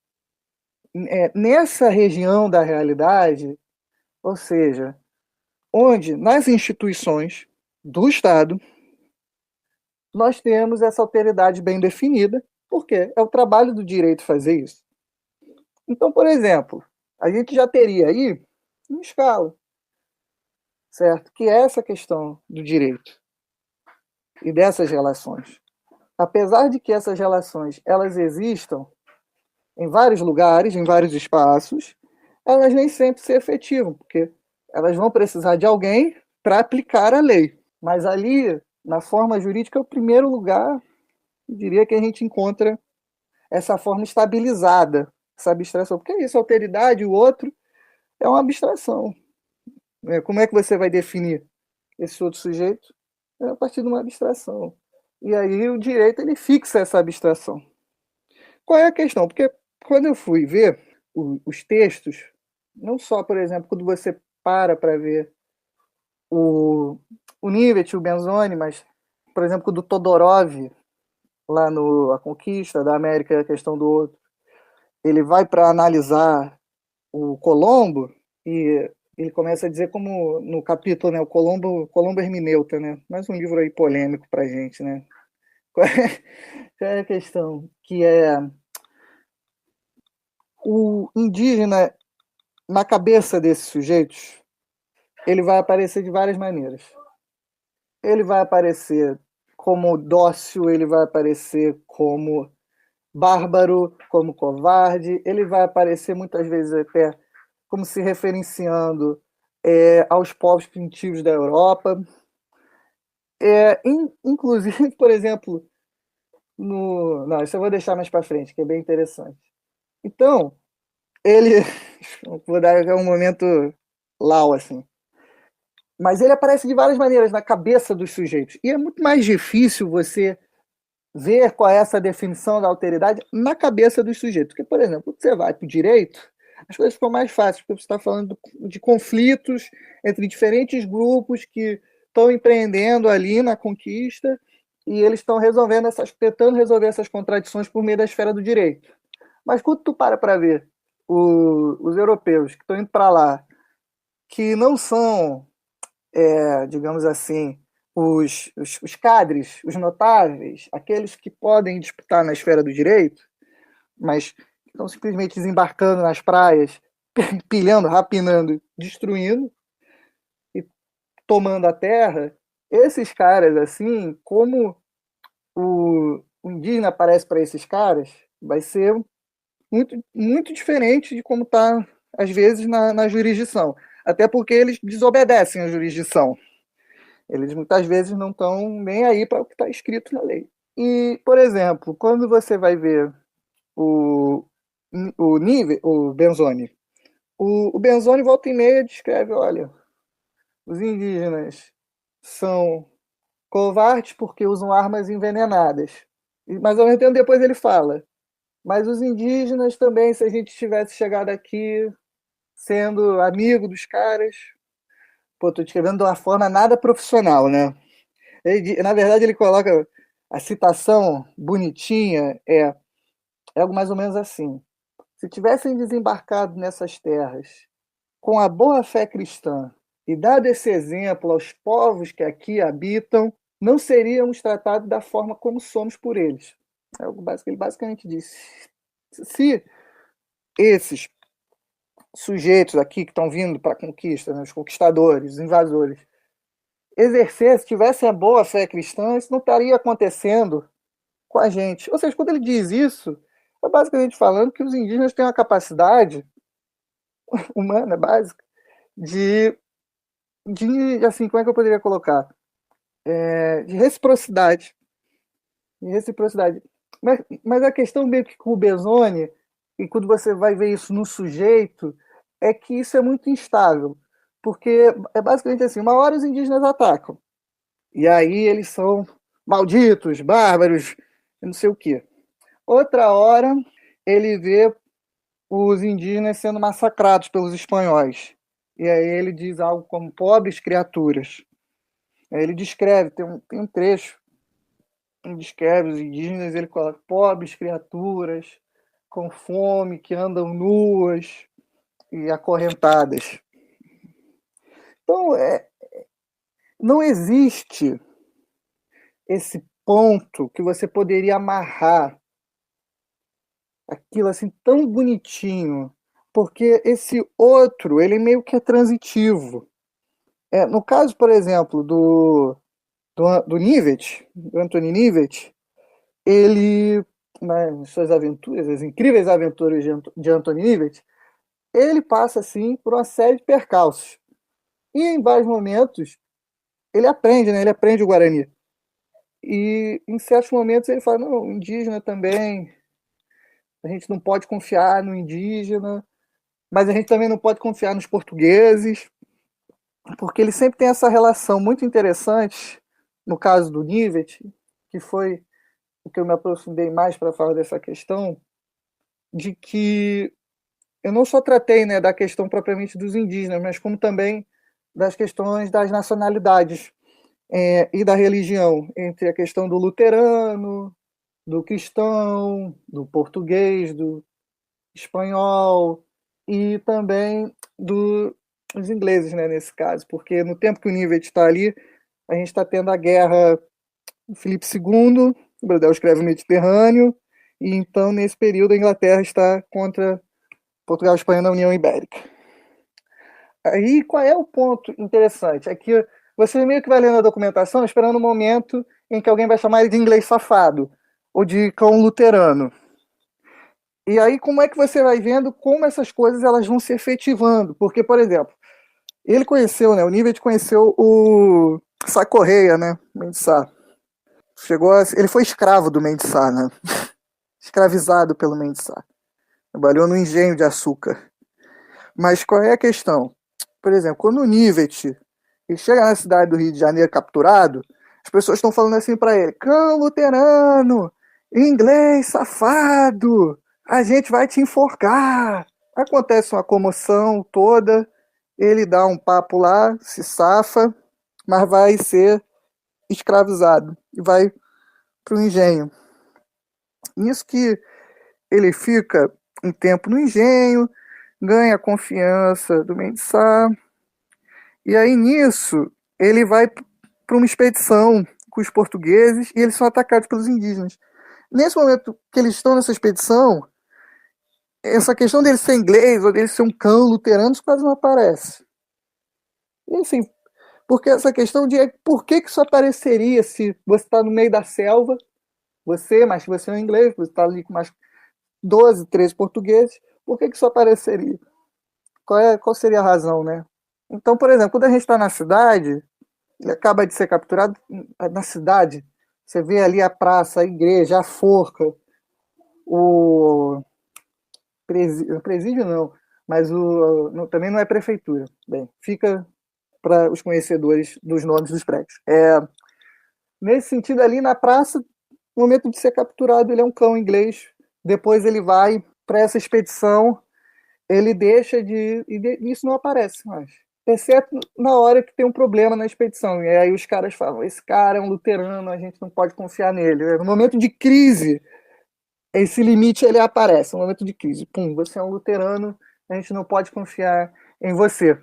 nessa região da realidade, ou seja, onde nas instituições do Estado nós temos essa alteridade bem definida, porque é o trabalho do direito fazer isso. Então, por exemplo, a gente já teria aí uma escala, certo? Que é essa questão do direito e dessas relações. Apesar de que essas relações elas existam em vários lugares, em vários espaços, elas nem sempre se efetivam, porque elas vão precisar de alguém para aplicar a lei. Mas ali, na forma jurídica, é o primeiro lugar, eu diria que a gente encontra essa forma estabilizada, essa abstração. Porque é isso, a alteridade, o outro, é uma abstração. Como é que você vai definir esse outro sujeito? É a partir de uma abstração. E aí o direito ele fixa essa abstração. Qual é a questão? Porque quando eu fui ver os textos, não só, por exemplo, quando você para ver o Nivet, o Benzoni, mas, por exemplo, do Todorov, lá no A Conquista da América e a Questão do Outro, ele vai para analisar o Colombo e ele começa a dizer como no capítulo, né, o Colombo hermeneuta, né? Mais um livro aí polêmico para a gente, né? Qual é a questão? Que é o indígena na cabeça desses sujeitos, ele vai aparecer de várias maneiras. Ele vai aparecer como dócil, ele vai aparecer como bárbaro, como covarde, ele vai aparecer muitas vezes até como se referenciando aos povos primitivos da Europa. Inclusive, por exemplo, não, isso eu vou deixar mais para frente, que é bem interessante. Então, ele... Vou dar um momento lau, assim. Mas ele aparece de várias maneiras na cabeça dos sujeitos. E é muito mais difícil você ver qual é essa definição da alteridade na cabeça dos sujeitos. Porque, por exemplo, quando você vai para o direito, as coisas ficam mais fáceis, porque você está falando de conflitos entre diferentes grupos que estão empreendendo ali na conquista e eles estão tentando resolver essas contradições por meio da esfera do direito. Mas quando tu para ver os europeus que estão indo para lá, que não são, digamos assim, os cadres, os notáveis, aqueles que podem disputar na esfera do direito, mas estão simplesmente desembarcando nas praias, pilhando, rapinando, destruindo e tomando a terra. Esses caras, assim, como o indígena aparece para esses caras, vai ser muito, muito diferente de como está, às vezes, na jurisdição. Até porque eles desobedecem a jurisdição. Eles muitas vezes não estão nem aí para o que está escrito na lei. E, por exemplo, quando você vai ver o Benzoni, o Benzoni volta e meia descreve, olha, os indígenas são covardes porque usam armas envenenadas. Mas ao mesmo tempo depois ele fala, mas os indígenas também, se a gente tivesse chegado aqui sendo amigo dos caras... Pô, tô descrevendo de uma forma nada profissional, né? Na verdade, ele coloca a citação bonitinha, algo mais ou menos assim. Se tivessem desembarcado nessas terras com a boa fé cristã e dado esse exemplo aos povos que aqui habitam, não seríamos tratados da forma como somos por eles. É algo básico que ele basicamente disse. Se esses sujeitos aqui que estão vindo para a conquista, né, os conquistadores, os invasores, tivessem a boa fé cristã, isso não estaria acontecendo com a gente. Ou seja, quando ele diz isso, é basicamente falando que os indígenas têm uma capacidade humana básica de assim, como é que eu poderia colocar? De reciprocidade. Mas a questão meio que com o Benzoni, e quando você vai ver isso no sujeito, é que isso é muito instável. Porque é basicamente assim, uma hora os indígenas atacam. E aí eles são malditos, bárbaros, não sei o quê. Outra hora ele vê os indígenas sendo massacrados pelos espanhóis. E aí ele diz algo como pobres criaturas. Aí ele descreve, tem um trecho, ele descreve os indígenas, ele coloca pobres criaturas com fome, que andam nuas e acorrentadas. Então, não existe esse ponto que você poderia amarrar aquilo assim tão bonitinho, porque esse outro, ele meio que é transitivo. No caso, por exemplo, do Nivet, do Anthony Nivet, ele, nas suas aventuras, as incríveis aventuras de Anthony Nivet, ele passa assim por uma série de percalços. E em vários momentos ele aprende, né? Ele aprende o Guarani. E em certos momentos ele fala, não, indígena também, a gente não pode confiar no indígena, mas a gente também não pode confiar nos portugueses, porque ele sempre tem essa relação muito interessante, no caso do Nivet, que foi o que eu me aprofundei mais para falar dessa questão, de que eu não só tratei, né, da questão propriamente dos indígenas, mas como também das questões das nacionalidades e da religião, entre a questão do luterano, do cristão, do português, do espanhol e também dos ingleses, né, nesse caso, porque no tempo que o Nivet está ali, a gente está tendo a guerra do Filipe II, o Brodel escreve o Mediterrâneo, e então nesse período a Inglaterra está contra Portugal e Espanha na União Ibérica. Aí qual é o ponto interessante? É que você meio que vai lendo a documentação esperando o momento em que alguém vai chamar ele de inglês safado, ou de cão luterano. E aí como é que você vai vendo como essas coisas elas vão se efetivando? Porque, por exemplo, Ele conheceu, né? O Nívet conheceu o Sá Correia, né? Mendes Sá. Ele foi escravo do Mendes Sá, né? Escravizado pelo Mendes Sá. Trabalhou no engenho de açúcar. Mas qual é a questão? Por exemplo, quando o Nívet ele chega na cidade do Rio de Janeiro capturado, as pessoas estão falando assim para ele: cão luterano, inglês safado, a gente vai te enforcar. Acontece uma comoção toda, ele dá um papo lá, se safa, mas vai ser escravizado e vai para o engenho. Nisso que ele fica um tempo no engenho, ganha a confiança do Mendes Sá, e aí nisso ele vai para uma expedição com os portugueses e eles são atacados pelos indígenas. Nesse momento que eles estão nessa expedição, essa questão dele ser inglês ou dele ser um cão luterano quase não aparece. E assim, porque essa questão de por que isso apareceria se você está no meio da selva, mas você é um inglês, você está ali com mais 12, 13 portugueses, por que isso apareceria? Qual seria a razão, né? Então, por exemplo, quando a gente está na cidade, ele acaba de ser capturado na cidade, você vê ali a praça, a igreja, a forca, o presídio não, mas também não é prefeitura. Bem, fica para os conhecedores dos nomes dos prédios. Nesse sentido, ali na praça, no momento de ser capturado, ele é um cão inglês. Depois ele vai para essa expedição, ele deixa de... E isso não aparece mais. Exceto na hora que tem um problema na expedição. E aí os caras falam: esse cara é um luterano, a gente não pode confiar nele. No momento de crise, esse limite ele aparece. No momento de crise, pum, você é um luterano, a gente não pode confiar em você.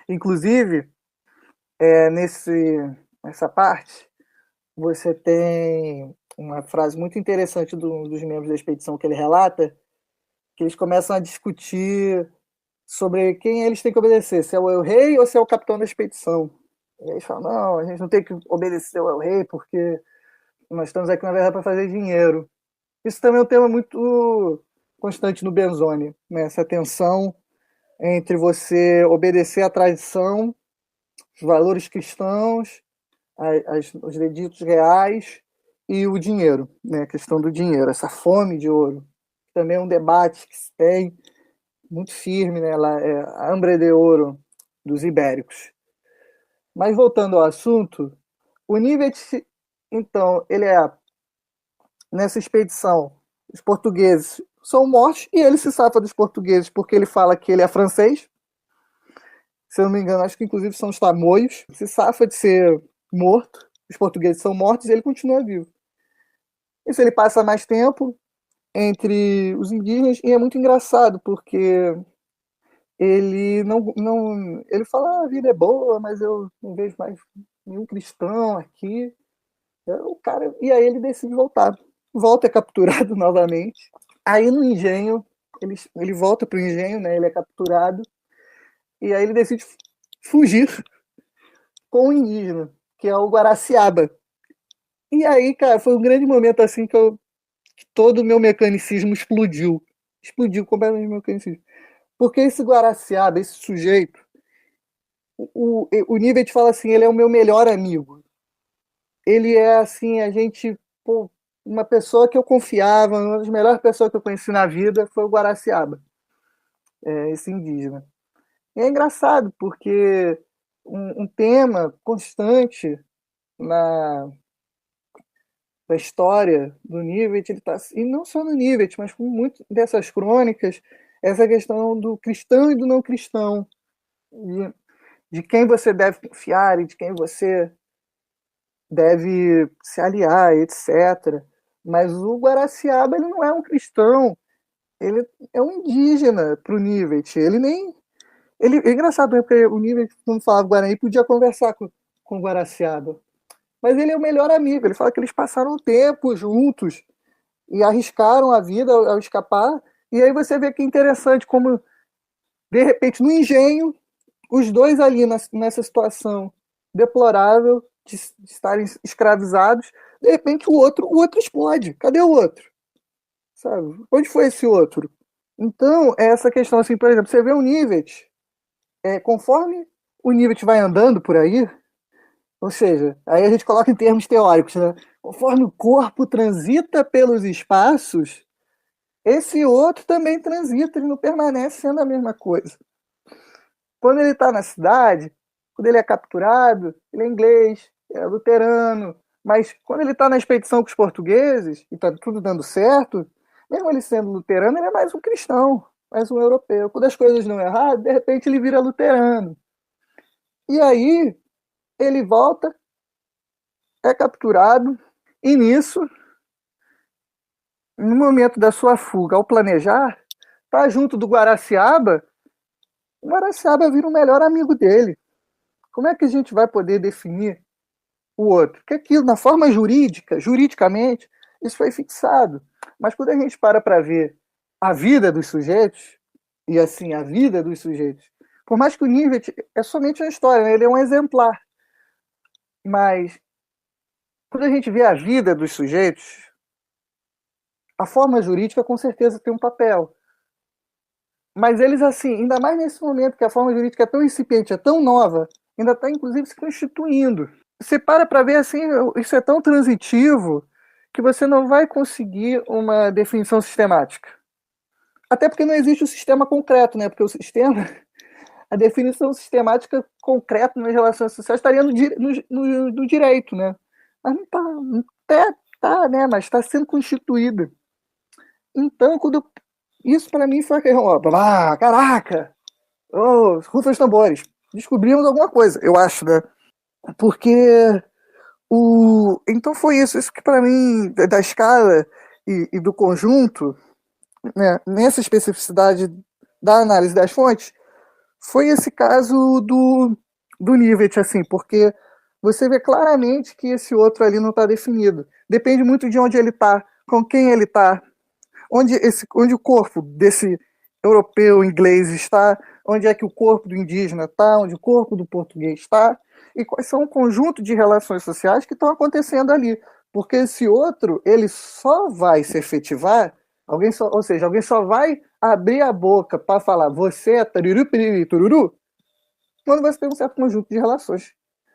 Inclusive, nessa parte, você tem uma frase muito interessante dos membros da expedição que ele relata, que eles começam a discutir sobre quem eles têm que obedecer, se é o El-Rei ou se é o capitão da expedição. E eles falam: não, a gente não tem que obedecer ao El-Rei porque nós estamos aqui, na verdade, para fazer dinheiro. Isso também é um tema muito constante no Benzoni, né? Essa tensão entre você obedecer à tradição, os valores cristãos, os deditos reais e o dinheiro, né? A questão do dinheiro, essa fome de ouro. Também é um debate que se tem muito firme, né? Ela é a hambre de ouro dos ibéricos. Mas voltando ao assunto, o Nívet, então, ele nessa expedição, os portugueses são mortos e ele se safa dos portugueses porque ele fala que ele é francês. Se eu não me engano, acho que inclusive são os tamoios. Se safa de ser morto, os portugueses são mortos e ele continua vivo. Isso ele passa mais tempo entre os indígenas e é muito engraçado porque ele ele fala: a vida é boa, mas eu não vejo mais nenhum cristão aqui. E aí ele decide voltar. Volta, é capturado novamente. Aí no engenho, ele volta para o engenho, né? Ele é capturado. E aí ele decide fugir com o indígena, que é o Guaraciaba. E aí, cara, foi um grande momento assim que todo o meu mecanicismo explodiu. Explodiu completamente o meu mecanicismo. Porque esse Guaraciaba, esse sujeito, o Nívet fala assim: ele é o meu melhor amigo. Ele é assim, uma pessoa que eu confiava, uma das melhores pessoas que eu conheci na vida foi o Guaraciaba, esse indígena. E é engraçado, porque um tema constante na história do Nívet, e não só no Nívet, mas com muitas dessas crônicas, essa questão do cristão e do não cristão, de quem você deve confiar e de quem você deve se aliar, etc. Mas o Guaraciaba, ele não é um cristão, ele é um indígena para o Nívet. É engraçado, porque o Nívet, quando falava Guarani, podia conversar com o Guaraciaba. Mas ele é o melhor amigo. Ele fala que eles passaram um tempo juntos e arriscaram a vida ao escapar. E aí você vê que é interessante como, de repente, no engenho, os dois ali nessa situação deplorável de estarem escravizados, de repente o outro explode. Cadê o outro? Sabe? Onde foi esse outro? Então, é essa questão assim, por exemplo, você vê o Nívet, conforme o Nivet vai andando por aí, ou seja, aí a gente coloca em termos teóricos, né? Conforme o corpo transita pelos espaços, esse outro também transita, ele não permanece sendo a mesma coisa. Quando ele está na cidade, quando ele é capturado, ele é inglês, é luterano, mas quando ele está na expedição com os portugueses, e está tudo dando certo, mesmo ele sendo luterano, ele é mais um cristão, mais um europeu. Quando as coisas não erram, de repente ele vira luterano. E aí ele volta, é capturado, e nisso, no momento da sua fuga, ao planejar, tá junto do Guaraciaba, o Guaraciaba vira o melhor amigo dele. Como é que a gente vai poder definir o outro? Porque aquilo, na forma jurídica, juridicamente, isso foi fixado. Mas quando a gente para ver a vida dos sujeitos, e assim, a vida dos sujeitos, por mais que o Nivet é somente uma história, né? Ele é um exemplar. Mas quando a gente vê a vida dos sujeitos, a forma jurídica com certeza tem um papel. Mas eles, assim, ainda mais nesse momento que a forma jurídica é tão incipiente, é tão nova, ainda está, inclusive, se constituindo. Você para ver, assim, isso é tão transitivo que você não vai conseguir uma definição sistemática. Até porque não existe o sistema concreto, né? Porque o sistema, a definição sistemática concreta nas relações sociais estaria no direito, né? Mas não tá, né? Mas está sendo constituída. Então, isso para mim foi aquele, caraca! Oh, rufem os tambores. Descobrimos alguma coisa, eu acho, né? Porque então foi isso que para mim, da escala e do conjunto, né, nessa especificidade da análise das fontes, foi esse caso do Nivet, assim, porque você vê claramente que esse outro ali não está definido. Depende muito de onde ele está, com quem ele está, onde o corpo desse europeu inglês está, onde é que o corpo do indígena está, onde o corpo do português está, e quais são o conjunto de relações sociais que estão acontecendo ali. Porque esse outro, ele só vai se efetivar, alguém só vai abrir a boca para falar você é taruru, piriri, tururu, quando você tem um certo conjunto de relações.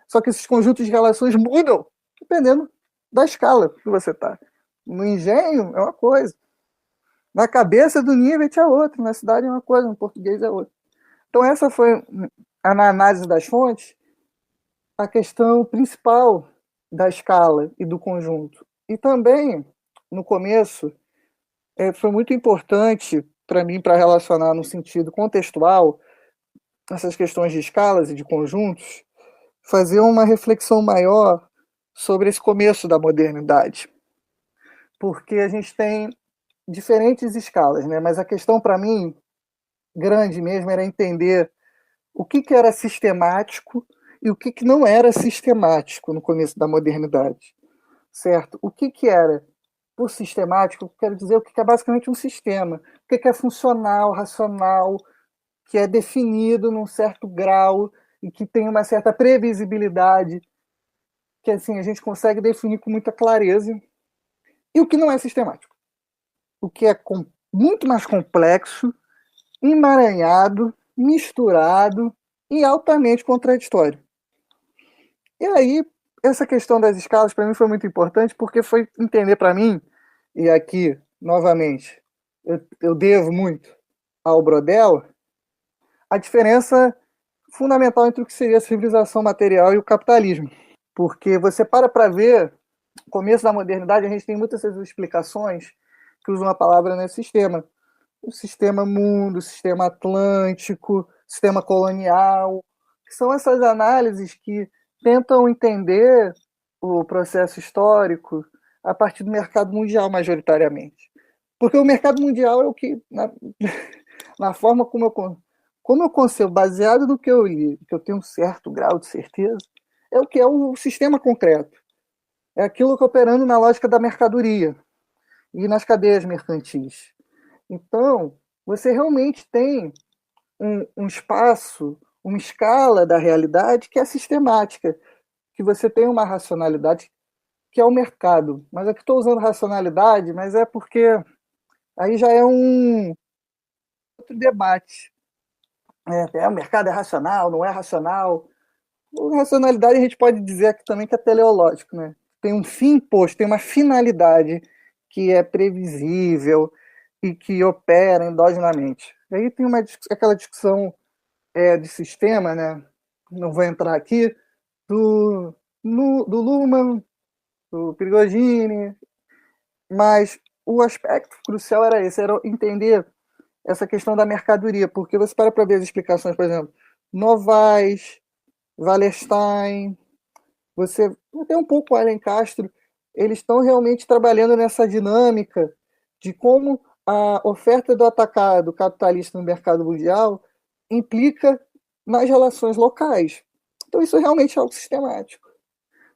Só que esses conjuntos de relações mudam dependendo da escala que você está. No engenho é uma coisa, na cabeça do Nivet é outra, na cidade é uma coisa, no português é outra. Então essa foi, na análise das fontes, a questão principal da escala e do conjunto. E também, no começo, foi muito importante para mim, para relacionar no sentido contextual essas questões de escalas e de conjuntos, fazer uma reflexão maior sobre esse começo da modernidade. Porque a gente tem diferentes escalas, né? Mas a questão, para mim, grande mesmo, era entender o que era sistemático e o que não era sistemático no começo da modernidade, certo? O que era, por sistemático, quero dizer o que é basicamente um sistema, o que é funcional, racional, que é definido num certo grau e que tem uma certa previsibilidade, que assim a gente consegue definir com muita clareza, e o que não é sistemático, o que é muito mais complexo, emaranhado, misturado e altamente contraditório. E aí, essa questão das escalas para mim foi muito importante, porque foi entender para mim, e aqui, novamente, eu devo muito ao Brodel, a diferença fundamental entre o que seria a civilização material e o capitalismo. Porque você para ver, no começo da modernidade, a gente tem muitas essas explicações que usam a palavra nesse sistema. O sistema mundo, o sistema atlântico, o sistema colonial, que são essas análises que tentam entender o processo histórico a partir do mercado mundial, majoritariamente. Porque o mercado mundial é o que, na forma como eu concebo, baseado no que eu li, que eu tenho um certo grau de certeza, é o que é o sistema concreto. É aquilo que operando na lógica da mercadoria e nas cadeias mercantis. Então, você realmente tem um espaço, uma escala da realidade que é sistemática, que você tem uma racionalidade que é o mercado. Mas aqui estou usando racionalidade, mas é porque aí já é um outro debate. O mercado é racional, não é racional. A racionalidade a gente pode dizer aqui também que é teleológico, né? Tem um fim posto, tem uma finalidade que é previsível e que opera endogenamente. E aí tem aquela discussão de sistema, né? Não vou entrar aqui, do Luhmann, do Prigogine, mas o aspecto crucial era esse, era entender essa questão da mercadoria, porque você para ver as explicações, por exemplo, Novaes, Wallerstein, você até um pouco Allen Castro, eles estão realmente trabalhando nessa dinâmica de como a oferta do atacado capitalista no mercado mundial implica nas relações locais. Então isso realmente é algo sistemático.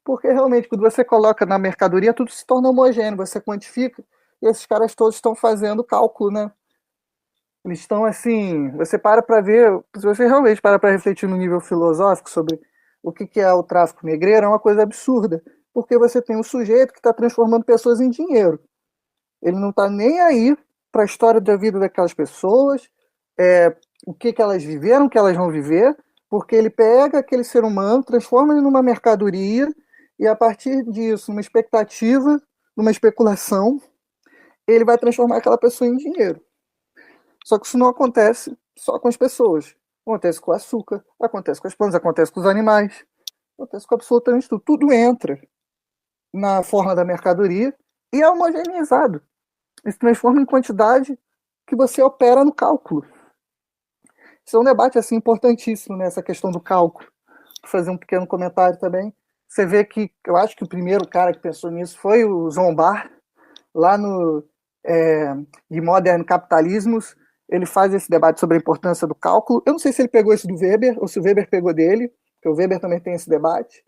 Porque realmente, quando você coloca na mercadoria, tudo se torna homogêneo, você quantifica, e esses caras todos estão fazendo cálculo, né? Eles estão assim, você para ver, se você realmente para refletir no nível filosófico sobre o que é o tráfico negreiro, é uma coisa absurda, porque você tem um sujeito que está transformando pessoas em dinheiro. Ele não está nem aí para a história da vida daquelas pessoas, o que elas viveram, o que elas vão viver, porque ele pega aquele ser humano, transforma ele numa mercadoria, e a partir disso, numa expectativa, numa especulação, ele vai transformar aquela pessoa em dinheiro. Só que isso não acontece só com as pessoas. Acontece com o açúcar, acontece com as plantas, acontece com os animais, acontece com absolutamente tudo. Tudo entra na forma da mercadoria e é homogeneizado. Isso transforma em quantidade que você opera no cálculo. Isso é um debate assim, importantíssimo, né, essa questão do cálculo. Vou fazer um pequeno comentário também. Você vê que, eu acho que o primeiro cara que pensou nisso foi o Zombar, lá no de Modern Capitalismus. Ele faz esse debate sobre a importância do cálculo. Eu não sei se ele pegou isso do Weber, ou se o Weber pegou dele, porque o Weber também tem esse debate.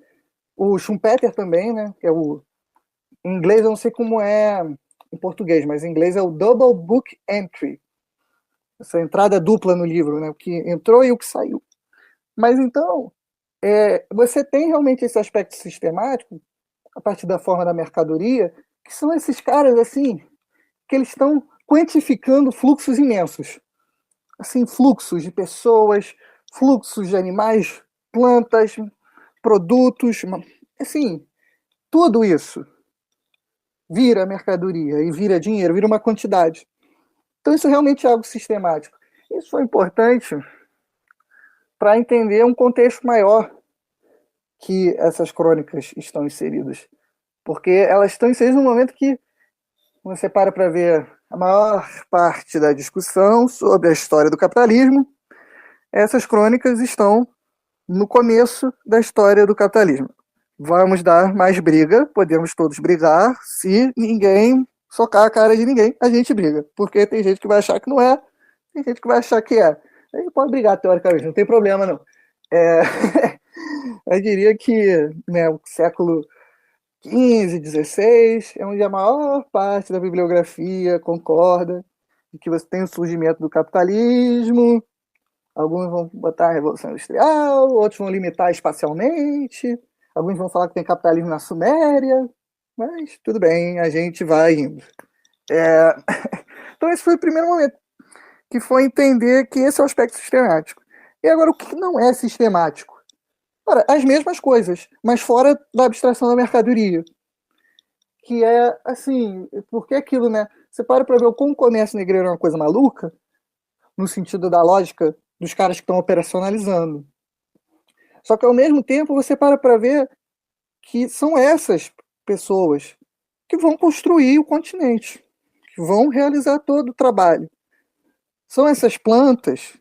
O Schumpeter também, né, que é em inglês eu não sei como é em português, mas em inglês é o Double Book Entry. Essa entrada dupla no livro, né, o que entrou e o que saiu. Mas então, você tem realmente esse aspecto sistemático, a partir da forma da mercadoria, que são esses caras, assim, que eles estão quantificando fluxos imensos. Assim, fluxos de pessoas, fluxos de animais, plantas, produtos, assim, tudo isso vira mercadoria e vira dinheiro, vira uma quantidade. Então isso realmente é algo sistemático. Isso foi importante para entender um contexto maior que essas crônicas estão inseridas. Porque elas estão inseridas no momento que você para ver a maior parte da discussão sobre a história do capitalismo, essas crônicas estão no começo da história do capitalismo. Vamos dar mais briga, podemos todos brigar, se ninguém socar a cara de ninguém, a gente briga. Porque tem gente que vai achar que não é, tem gente que vai achar que é. A gente pode brigar teoricamente, não tem problema não. Eu diria que, né, o século XV, XVI, é onde a maior parte da bibliografia concorda de que você tem o surgimento do capitalismo, alguns vão botar a Revolução Industrial, outros vão limitar espacialmente, alguns vão falar que tem capitalismo na Suméria, mas tudo bem, a gente vai indo. Então esse foi o primeiro momento, que foi entender que esse é o aspecto sistemático. E agora, o que não é sistemático? Ora, as mesmas coisas, mas fora da abstração da mercadoria. Que é, assim, porque aquilo, né? Você para ver o como o comércio negreiro é uma coisa maluca, no sentido da lógica dos caras que estão operacionalizando. Só que, ao mesmo tempo, você para ver que são essas pessoas que vão construir o continente, que vão realizar todo o trabalho. São essas plantas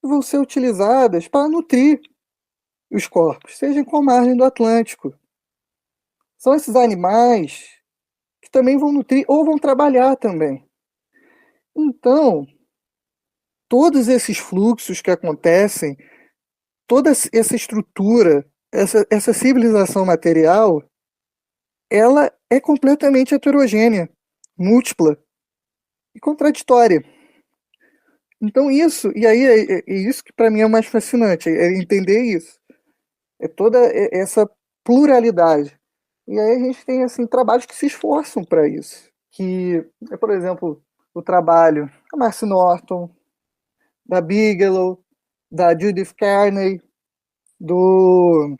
que vão ser utilizadas para nutrir os corpos, seja com a margem do Atlântico. São esses animais que também vão nutrir ou vão trabalhar também. Então, todos esses fluxos que acontecem, toda essa estrutura, essa civilização material, ela é completamente heterogênea, múltipla e contraditória. Então isso, e aí é isso que para mim é o mais fascinante, é entender isso. É toda essa pluralidade. E aí a gente tem assim, trabalhos que se esforçam para isso. Que é, por exemplo, o trabalho da Marcy Norton, da Bigelow, da Judith Kearney, do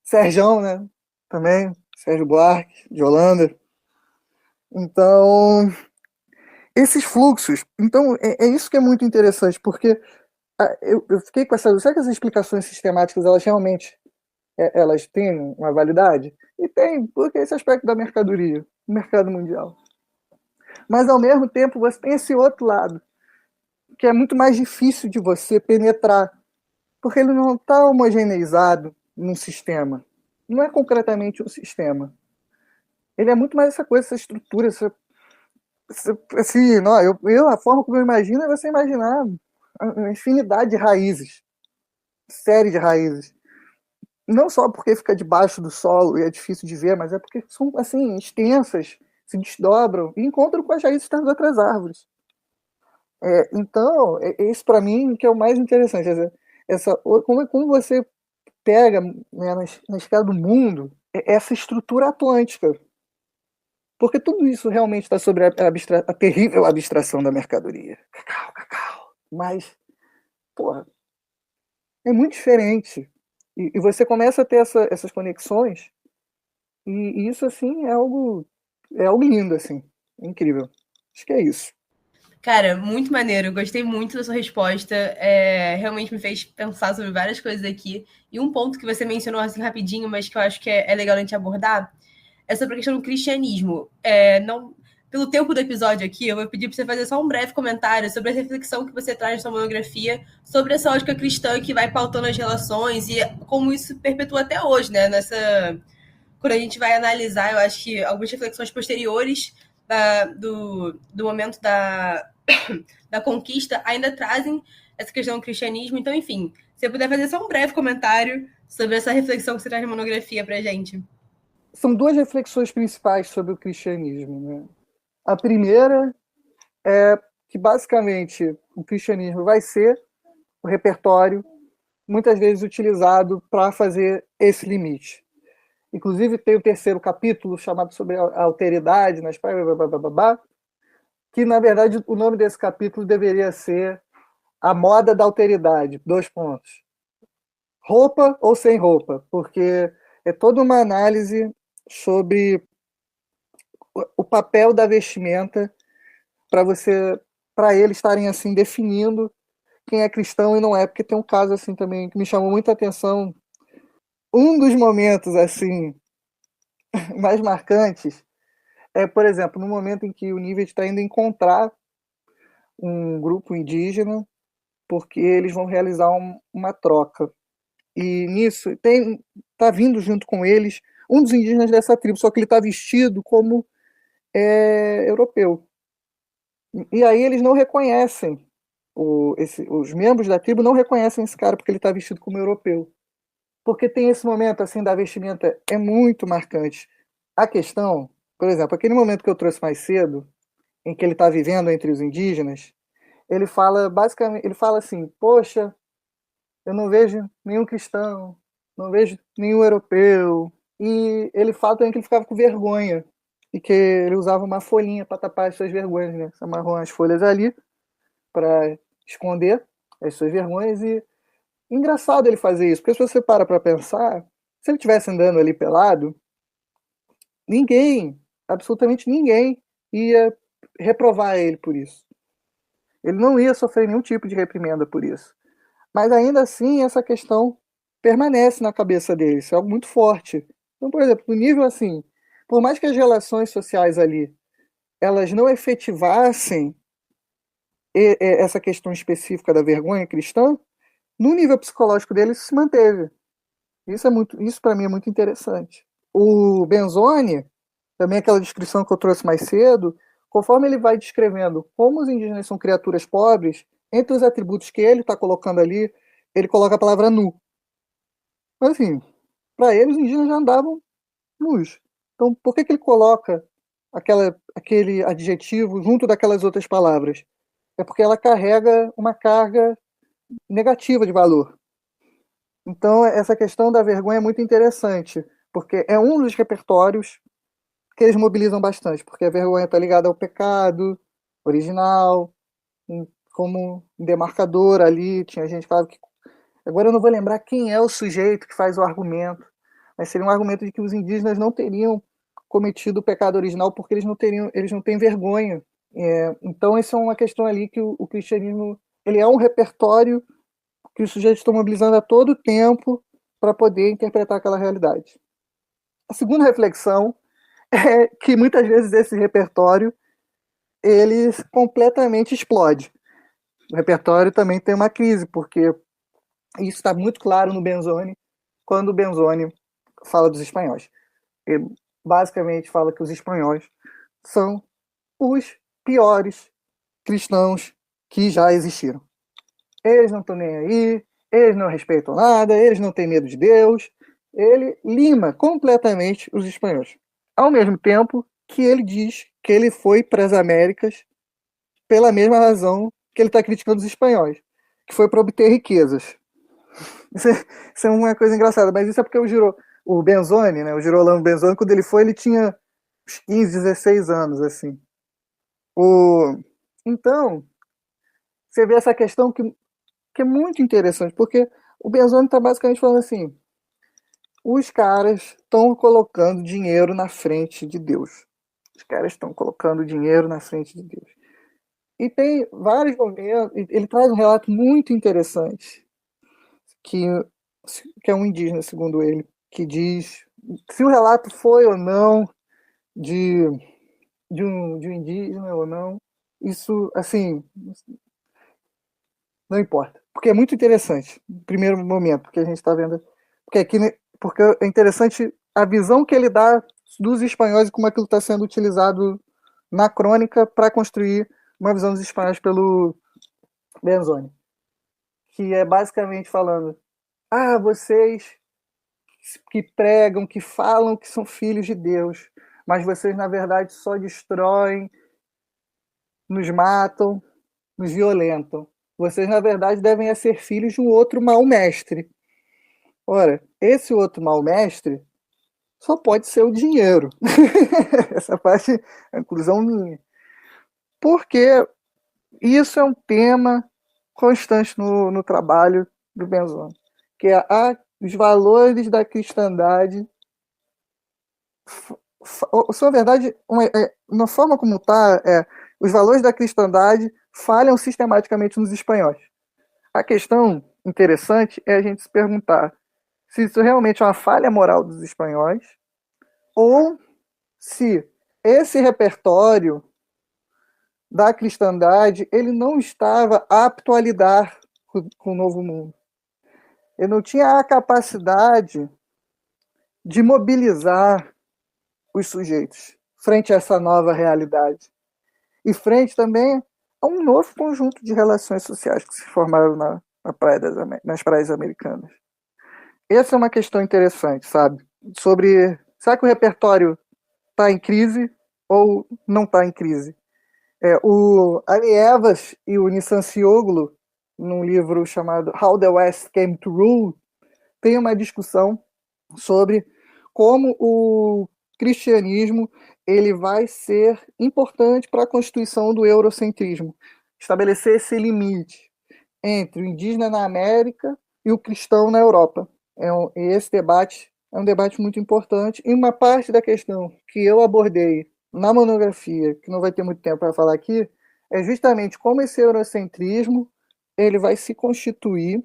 Serjão, né? Também, Sérgio Buarque, de Holanda. Então, esses fluxos, então é isso que é muito interessante, porque eu fiquei com essa. Será que essas explicações sistemáticas, elas realmente elas têm uma validade? E tem, porque esse aspecto da mercadoria, do mercado mundial. Mas, ao mesmo tempo, você tem esse outro lado, que é muito mais difícil de você penetrar, porque ele não está homogeneizado num sistema. Não é concretamente um sistema. Ele é muito mais essa coisa, essa estrutura, assim, não, a forma como eu imagino é você imaginar uma infinidade de raízes, série de raízes. Não só porque fica debaixo do solo e é difícil de ver, mas é porque são assim extensas, se desdobram e encontram com as raízes das outras árvores. Então, isso para mim que é o mais interessante. Como você pega, né, na escala do mundo essa estrutura atlântica. Porque tudo isso realmente está sobre a terrível abstração da mercadoria. Cacau. Mas, porra, é muito diferente. E você começa a ter essas conexões, e isso, assim, é algo lindo, assim. É incrível. Acho que é isso. Cara, muito maneiro. Gostei muito da sua resposta. Realmente me fez pensar sobre várias coisas aqui. E um ponto que você mencionou assim rapidinho, mas que eu acho que é legal a gente abordar, é sobre a questão do cristianismo. Pelo tempo do episódio aqui, eu vou pedir para você fazer só um breve comentário sobre a reflexão que você traz na sua monografia sobre essa ótica cristã que vai pautando as relações e como isso perpetua até hoje, né? Quando a gente vai analisar, eu acho que algumas reflexões posteriores do momento da conquista ainda trazem essa questão do cristianismo. Então, enfim, se você puder fazer só um breve comentário sobre essa reflexão que você traz na monografia para a gente. São duas reflexões principais sobre o cristianismo, né? A primeira é que, basicamente, o cristianismo vai ser o repertório muitas vezes utilizado para fazer esse limite. Inclusive, tem o terceiro capítulo chamado sobre a alteridade, que, na verdade, o nome desse capítulo deveria ser A Moda da Alteridade, 2 pontos. Roupa ou sem roupa, porque é toda uma análise sobre o papel da vestimenta para eles estarem assim definindo quem é cristão e não é, porque tem um caso assim também que me chamou muita atenção. Um dos momentos assim mais marcantes é, por exemplo, no momento em que o Nível está indo encontrar um grupo indígena, porque eles vão realizar uma troca. E nisso tá vindo junto com eles um dos indígenas dessa tribo, só que ele está vestido como europeu. E aí eles não reconhecem, os membros da tribo não reconhecem esse cara porque ele está vestido como europeu. Porque tem esse momento assim da vestimenta, é muito marcante. A questão, por exemplo, aquele momento que eu trouxe mais cedo, em que ele está vivendo entre os indígenas, ele fala assim, poxa, eu não vejo nenhum cristão, não vejo nenhum europeu. E ele fala também que ele ficava com vergonha e que ele usava uma folhinha para tapar as suas vergonhas, né? Você amarrou as folhas ali para esconder as suas vergonhas. E engraçado ele fazer isso, porque se você para pensar, se ele estivesse andando ali pelado, absolutamente ninguém ia reprovar ele por isso. Ele não ia sofrer nenhum tipo de reprimenda por isso. Mas ainda assim, essa questão permanece na cabeça dele, isso é algo muito forte. Então, por exemplo, no nível assim, por mais que as relações sociais ali, elas não efetivassem essa questão específica da vergonha cristã, no nível psicológico dele isso se manteve. Isso para mim é muito interessante. O Benzoni, também aquela descrição que eu trouxe mais cedo, conforme ele vai descrevendo como os indígenas são criaturas pobres, entre os atributos que ele está colocando ali, ele coloca a palavra nu. Mas assim, para ele os indígenas já andavam nus. Então por que ele coloca aquele adjetivo junto daquelas outras palavras? É porque ela carrega uma carga negativa de valor. Então essa questão da vergonha é muito interessante, porque é um dos repertórios que eles mobilizam bastante, porque a vergonha está ligada ao pecado original, como demarcador ali, tinha gente que falava que Agora eu não vou lembrar quem é o sujeito que faz o argumento, mas seria um argumento de que os indígenas não teriam cometido o pecado original porque eles não têm vergonha. Então, essa é uma questão ali que o cristianismo ele é um repertório que os sujeitos estão mobilizando a todo tempo para poder interpretar aquela realidade. A segunda reflexão é que muitas vezes esse repertório ele completamente explode. O repertório também tem uma crise, porque isso está muito claro no Benzoni, quando o Benzoni fala dos espanhóis. Ele basicamente fala que os espanhóis são os piores cristãos que já existiram. Eles não estão nem aí, eles não respeitam nada, eles não têm medo de Deus. Ele lima completamente os espanhóis. Ao mesmo tempo que ele diz que ele foi para as Américas pela mesma razão que ele está criticando os espanhóis, que foi para obter riquezas. Isso é uma coisa engraçada, mas isso é porque o Benzoni, né, o Girolamo Benzoni, quando ele foi, ele tinha uns 15, 16 anos, assim. Então, você vê essa questão que é muito interessante, porque o Benzoni está basicamente falando assim, os caras estão colocando dinheiro na frente de Deus. Os caras estão colocando dinheiro na frente de Deus. E tem vários momentos, ele traz um relato muito interessante, que é um indígena, segundo ele, que diz se o relato foi ou não de um indígena ou não, isso, assim, não importa. Porque é muito interessante, no primeiro momento, que a gente está vendo. Porque é interessante a visão que ele dá dos espanhóis e como aquilo está sendo utilizado na crônica para construir uma visão dos espanhóis pelo Benzoni. Que é basicamente falando, vocês que pregam, que falam que são filhos de Deus, mas vocês, na verdade, só destroem, nos matam, nos violentam. Vocês, na verdade, devem ser filhos de um outro mau mestre. Ora, esse outro mau mestre só pode ser o dinheiro. Essa parte é a conclusão minha. Porque isso é um tema constante no trabalho do Benzoni, que é os valores da cristandade são, na verdade, uma forma como está, os valores da cristandade falham sistematicamente nos espanhóis. A questão interessante é a gente se perguntar se isso realmente é uma falha moral dos espanhóis ou se esse repertório da cristandade ele não estava apto a lidar com o novo mundo. Ele não tinha a capacidade de mobilizar os sujeitos frente a essa nova realidade e frente também a um novo conjunto de relações sociais que se formaram nas praias americanas. Essa é uma questão interessante, sabe? Será que o repertório está em crise ou não está em crise? O Annie Evas e o Nissan Cioglu, num livro chamado How the West Came to Rule, tem uma discussão sobre como o cristianismo ele vai ser importante para a constituição do eurocentrismo, estabelecer esse limite entre o indígena na América e o cristão na Europa. Esse debate é um debate muito importante, e uma parte da questão que eu abordei na monografia, que não vai ter muito tempo para falar aqui, é justamente como esse eurocentrismo ele vai se constituir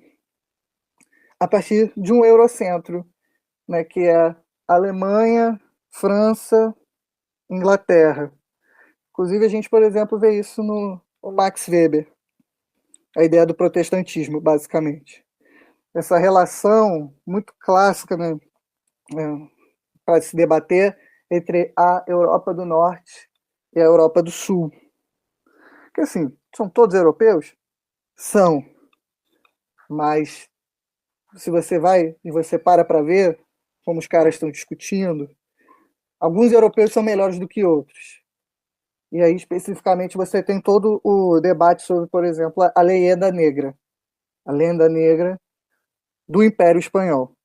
a partir de um eurocentro, né, que é Alemanha, França, Inglaterra. Inclusive, a gente, por exemplo, vê isso no Max Weber, a ideia do protestantismo, basicamente. Essa relação muito clássica, né, para se debater entre a Europa do Norte e a Europa do Sul. Porque, assim, são todos europeus? São. Mas, se você vai e você para ver como os caras estão discutindo, alguns europeus são melhores do que outros. E aí, especificamente, você tem todo o debate sobre, por exemplo, a lenda negra. A lenda negra do Império Espanhol.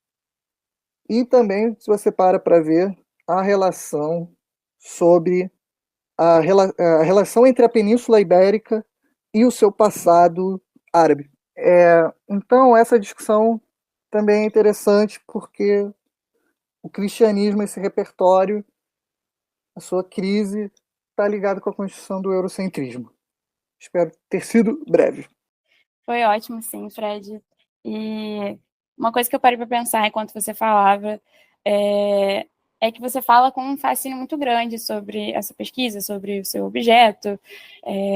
E também, se você para ver a relação sobre a relação entre a Península Ibérica e o seu passado árabe. Então, essa discussão também é interessante porque o cristianismo, esse repertório, a sua crise, está ligado com a construção do eurocentrismo. Espero ter sido breve. Foi ótimo, sim, Fred. E uma coisa que eu parei para pensar enquanto você falava é que você fala com um fascínio muito grande sobre essa pesquisa, sobre o seu objeto,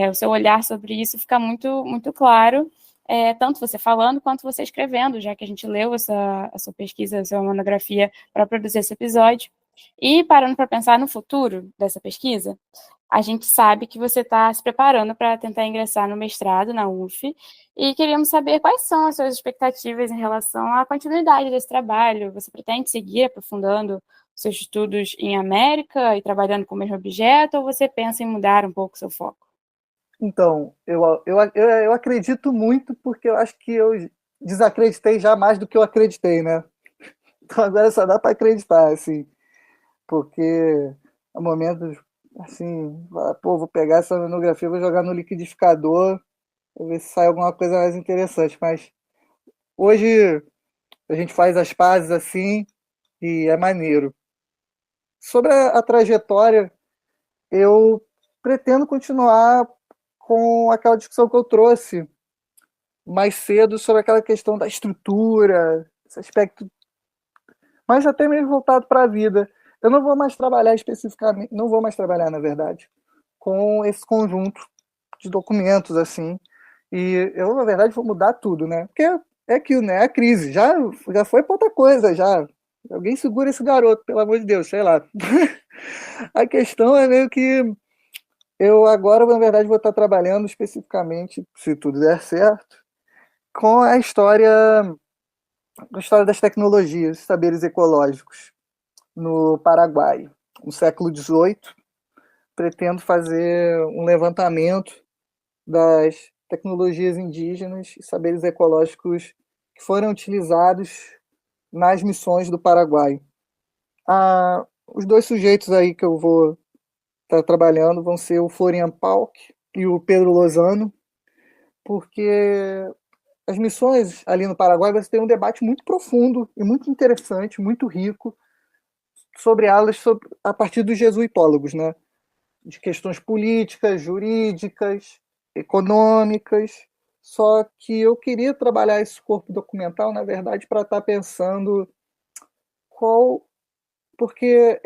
o seu olhar sobre isso fica muito, muito claro, tanto você falando quanto você escrevendo, já que a gente leu essa sua pesquisa, a sua monografia para produzir esse episódio. E parando para pensar no futuro dessa pesquisa, a gente sabe que você está se preparando para tentar ingressar no mestrado na UF e queríamos saber quais são as suas expectativas em relação à continuidade desse trabalho. Você pretende seguir aprofundando seus estudos em América e trabalhando com o mesmo objeto, ou você pensa em mudar um pouco seu foco? Então, eu acredito muito porque eu acho que eu desacreditei já mais do que eu acreditei, né? Então agora só dá para acreditar, assim, porque há momentos, assim, vou pegar essa monografia, vou jogar no liquidificador, vou ver se sai alguma coisa mais interessante, mas hoje a gente faz as pazes assim e é maneiro. Sobre a trajetória, eu pretendo continuar com aquela discussão que eu trouxe mais cedo sobre aquela questão da estrutura, esse aspecto, mas até mesmo voltado para a vida. Eu não vou mais trabalhar especificamente, não vou mais trabalhar, na verdade, com esse conjunto de documentos, assim, e eu, na verdade, vou mudar tudo, né? Porque é aquilo, né? É a crise, já foi para outra coisa, já. Alguém segura esse garoto, pelo amor de Deus, sei lá. A questão é meio que eu agora, na verdade, vou estar trabalhando especificamente, se tudo der certo, com a história das tecnologias, saberes ecológicos no Paraguai, no século XVIII. Pretendo fazer um levantamento das tecnologias indígenas e saberes ecológicos que foram utilizados nas missões do Paraguai. Os dois sujeitos aí que eu vou estar trabalhando vão ser o Florian Pauk e o Pedro Lozano, porque as missões ali no Paraguai você tem um debate muito profundo e muito interessante, muito rico, sobre elas a partir dos jesuitólogos, né? De questões políticas, jurídicas, econômicas. Só que eu queria trabalhar esse corpo documental, na verdade, para estar pensando porque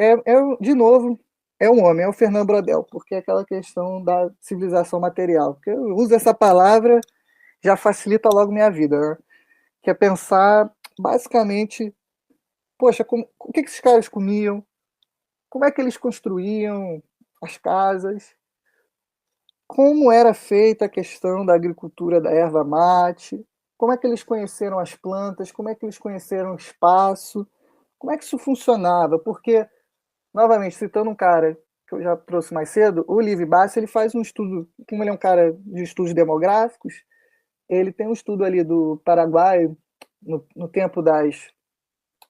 de novo, é um homem, é o Fernando Brodel, porque é aquela questão da civilização material. Porque eu uso essa palavra, já facilita logo minha vida, né? Que é pensar, basicamente, poxa, o que esses caras comiam? Como é que eles construíam as casas? Como era feita a questão da agricultura da erva mate? Como é que eles conheceram as plantas? Como é que eles conheceram o espaço? Como é que isso funcionava? Porque, novamente, citando um cara que eu já trouxe mais cedo, o Liv Bassi, ele faz um estudo, como ele é um cara de estudos demográficos, ele tem um estudo ali do Paraguai, no tempo das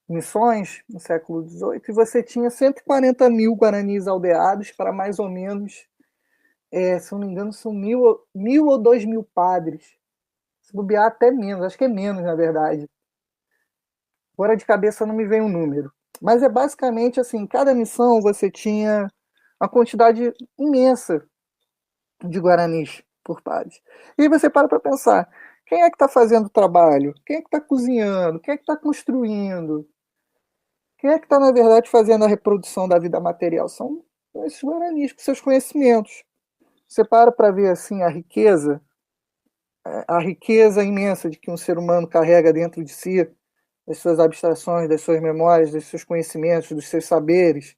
missões, no século XVIII, e você tinha 140 mil guaranis aldeados para mais ou menos, se não me engano, são 1.000 ou 2.000 padres. Se bobear até menos, acho que é menos, na verdade. Agora de cabeça não me vem um número. Mas é basicamente assim, cada missão você tinha uma quantidade imensa de guaranis por padres. E você para pensar, quem é que está fazendo o trabalho? Quem é que está cozinhando? Quem é que está construindo? Quem é que está, na verdade, fazendo a reprodução da vida material? São esses guaranis, com seus conhecimentos. Você para ver assim a riqueza imensa de que um ser humano carrega dentro de si, das suas abstrações, das suas memórias, dos seus conhecimentos, dos seus saberes.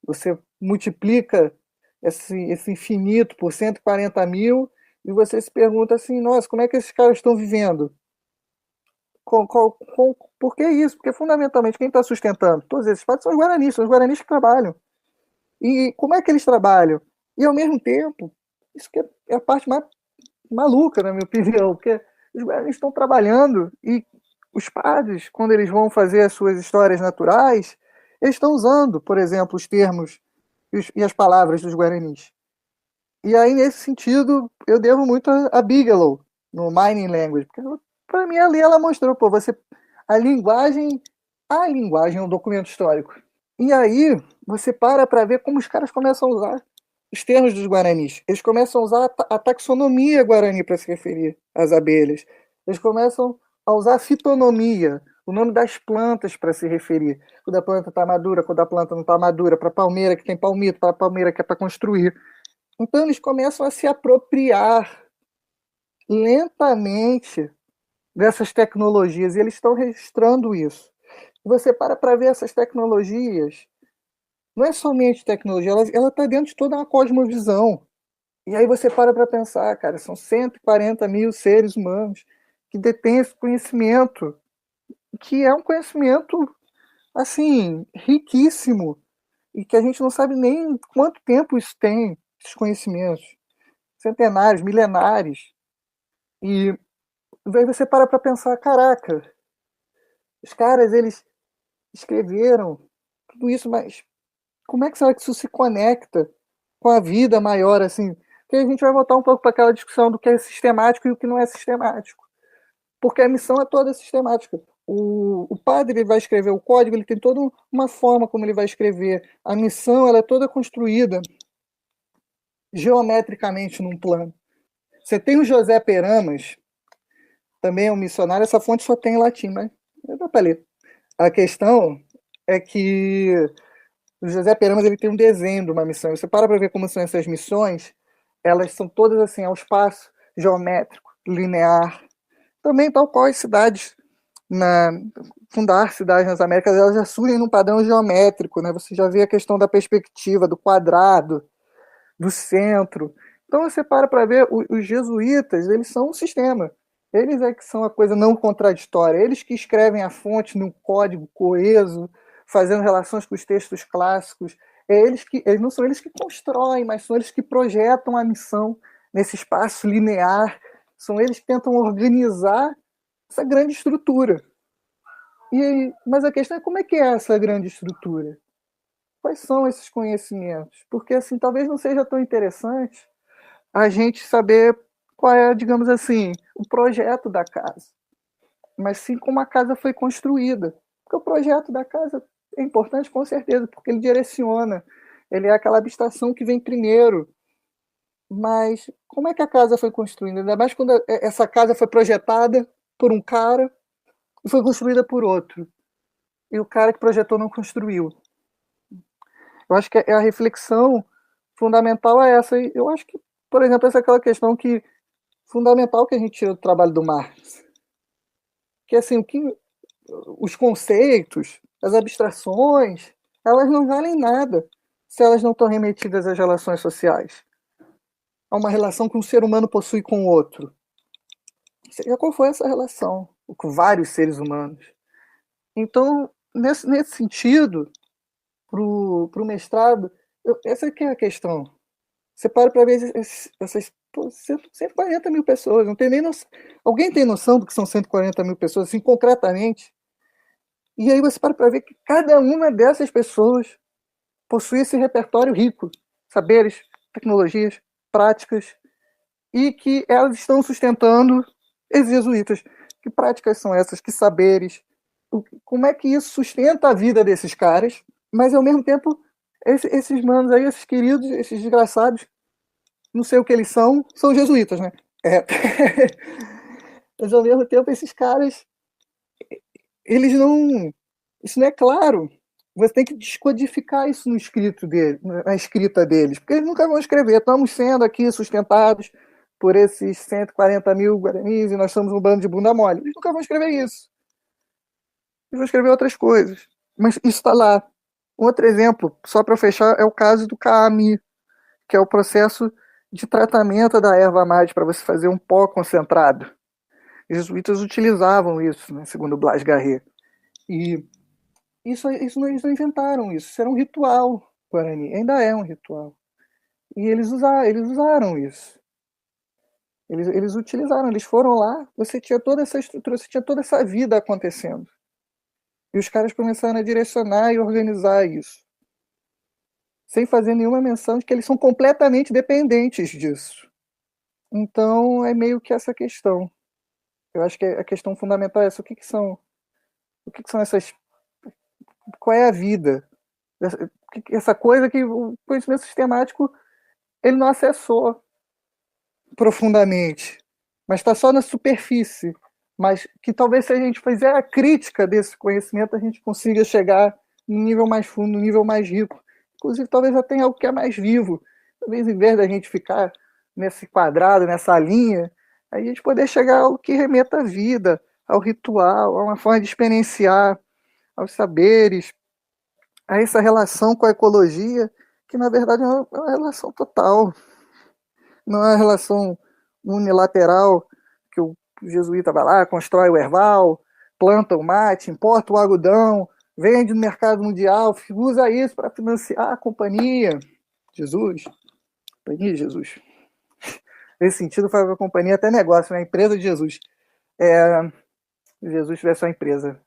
Você multiplica esse infinito por 140 mil e você se pergunta assim, nossa, como é que esses caras estão vivendo? Por que isso? Porque fundamentalmente quem está sustentando todos esses fatos são os guaranis que trabalham. E como é que eles trabalham? E ao mesmo tempo, isso que é a parte mais maluca, na minha opinião, porque os guaranis estão trabalhando e os padres, quando eles vão fazer as suas histórias naturais, eles estão usando, por exemplo, os termos e as palavras dos guaranis. E aí, nesse sentido, eu devo muito a Bigelow, no Mining Language, porque Para mim, ali ela mostrou, pô, a linguagem é um documento histórico. E aí, você para ver como os caras começam a usar os termos dos guaranis. Eles começam a usar a taxonomia guarani para se referir às abelhas. Eles começam a usar a fitonomia, o nome das plantas para se referir. Quando a planta está madura, quando a planta não está madura, para a palmeira que tem palmito, para a palmeira que é para construir. Então, eles começam a se apropriar lentamente dessas tecnologias, e eles estão registrando isso. Você para ver essas tecnologias, não é somente tecnologia, ela está dentro de toda uma cosmovisão. E aí você para pensar, cara, são 140 mil seres humanos que detêm esse conhecimento, que é um conhecimento, assim, riquíssimo, e que a gente não sabe nem quanto tempo isso tem, esses conhecimentos. Centenários, milenares. E aí você para pensar, caraca, os caras, eles escreveram tudo isso, mas como é que será que isso se conecta com a vida maior, assim? Porque a gente vai voltar um pouco para aquela discussão do que é sistemático e o que não é sistemático. Porque a missão é toda sistemática. O padre, ele vai escrever o código, ele tem toda uma forma como ele vai escrever. A missão, ela é toda construída geometricamente num plano. Você tem o José Peramas, também é um missionário, essa fonte só tem em latim, mas dá para ler. A questão é que o José Peramas, ele tem um desenho de uma missão. Você para ver como são essas missões, elas são todas assim, ao espaço geométrico, linear. Também, tal qual as cidades, fundar cidades nas Américas, elas já surgem num padrão geométrico, né? Você já vê a questão da perspectiva, do quadrado, do centro. Então você para ver, os jesuítas, eles são um sistema. Eles é que são a coisa não contraditória. Eles que escrevem a fonte num código coeso, fazendo relações com os textos clássicos. Eles não são eles que constroem, mas são eles que projetam a missão nesse espaço linear. São eles que tentam organizar essa grande estrutura. Mas a questão é como é que é essa grande estrutura? Quais são esses conhecimentos? Porque assim, talvez não seja tão interessante a gente saber qual é, digamos assim, o projeto da casa, mas sim como a casa foi construída. Porque o projeto da casa é importante, com certeza, porque ele direciona, ele é aquela abstração que vem primeiro. Mas como é que a casa foi construída? Ainda mais quando essa casa foi projetada por um cara e foi construída por outro. E o cara que projetou não construiu. Eu acho que a reflexão fundamental é essa. E eu acho que, por exemplo, essa é aquela questão fundamental que a gente tira do trabalho do Marx. Que assim, os conceitos, as abstrações, elas não valem nada se elas não estão remetidas às relações sociais. A uma relação que um ser humano possui com o outro. Seja qual for essa relação, com vários seres humanos. Então, nesse sentido, para o mestrado, essa que é a questão. Você para ver essas 140 mil pessoas, não tem nem noção. Alguém tem noção do que são 140 mil pessoas, assim, concretamente? E aí você para ver que cada uma dessas pessoas possui esse repertório rico, saberes, tecnologias, práticas, e que elas estão sustentando esses jesuítas. Que práticas são essas? Que saberes? Como é que isso sustenta a vida desses caras? Mas, ao mesmo tempo, esses manos aí, esses queridos, esses desgraçados, não sei o que eles são jesuítas, né? Mas, ao mesmo tempo, esses caras, eles não... Isso não é claro. Você tem que descodificar isso no escrito dele, na escrita deles, porque eles nunca vão escrever. Estamos sendo aqui sustentados por esses 140 mil guaranis e nós somos um bando de bunda mole. Eles nunca vão escrever isso. Eles vão escrever outras coisas. Mas isso está lá. Um outro exemplo, só para fechar, é o caso do Kaami, que é o processo de tratamento da erva mate para você fazer um pó concentrado. Os jesuítas utilizavam isso, né, segundo Blas Garret. E eles não inventaram isso. Isso era um ritual guarani. Ainda é um ritual. E eles usaram isso. Eles utilizaram, eles foram lá, você tinha toda essa estrutura, você tinha toda essa vida acontecendo. E os caras começaram a direcionar e organizar isso. Sem fazer nenhuma menção de que eles são completamente dependentes disso. Então, é meio que essa questão. Eu acho que a questão fundamental é essa. O que são essas... Qual é a vida? Essa coisa que o conhecimento sistemático ele não acessou profundamente, mas está só na superfície. Mas que talvez se a gente fizer a crítica desse conhecimento, a gente consiga chegar num nível mais fundo, num nível mais rico. Inclusive, talvez já tenha algo que é mais vivo. Talvez, em vez da gente ficar nesse quadrado, nessa linha, a gente poder chegar a algo que remeta à vida, ao ritual, a uma forma de experienciar, aos saberes, a essa relação com a ecologia, que, na verdade, é uma relação total. Não é uma relação unilateral, que o jesuíta vai lá, constrói o erval, planta o mate, importa o algodão, vende no mercado mundial, usa isso para financiar a companhia. Companhia de Jesus. Nesse sentido, faz a companhia até negócio, né? A empresa de Jesus. Jesus tivesse uma empresa.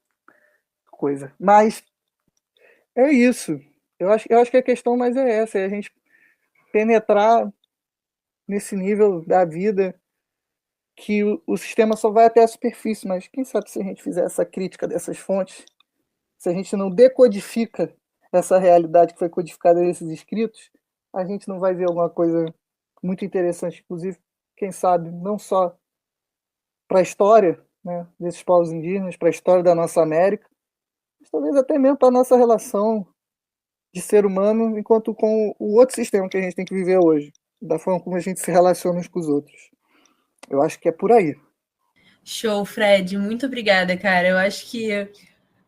Coisa. Mas é isso. Eu acho que a questão mais é essa, é a gente penetrar nesse nível da vida que o sistema só vai até a superfície, mas quem sabe se a gente fizer essa crítica dessas fontes, se a gente não decodifica essa realidade que foi codificada nesses escritos, a gente não vai ver alguma coisa muito interessante, inclusive, quem sabe, não só para a história, né, desses povos indígenas, para a história da nossa América, mas talvez até mesmo para a nossa relação de ser humano enquanto com o outro sistema que a gente tem que viver hoje, da forma como a gente se relaciona uns com os outros. Eu acho que é por aí. Show, Fred. Muito obrigada, cara. Eu acho que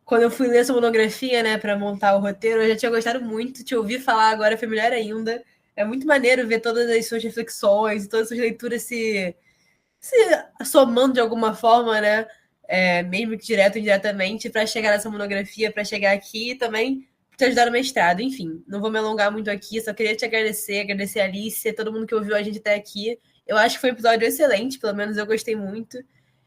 quando eu fui ler essa monografia, né, para montar o roteiro, eu já tinha gostado muito. Te ouvir falar agora foi melhor ainda. É muito maneiro ver todas as suas reflexões, todas as suas leituras se somando de alguma forma, né? Mesmo que direto ou indiretamente, para chegar nessa monografia, para chegar aqui e também te ajudar no mestrado. Enfim, não vou me alongar muito aqui, só queria te agradecer a Alice, todo mundo que ouviu a gente até aqui. Eu acho que foi um episódio excelente, pelo menos eu gostei muito.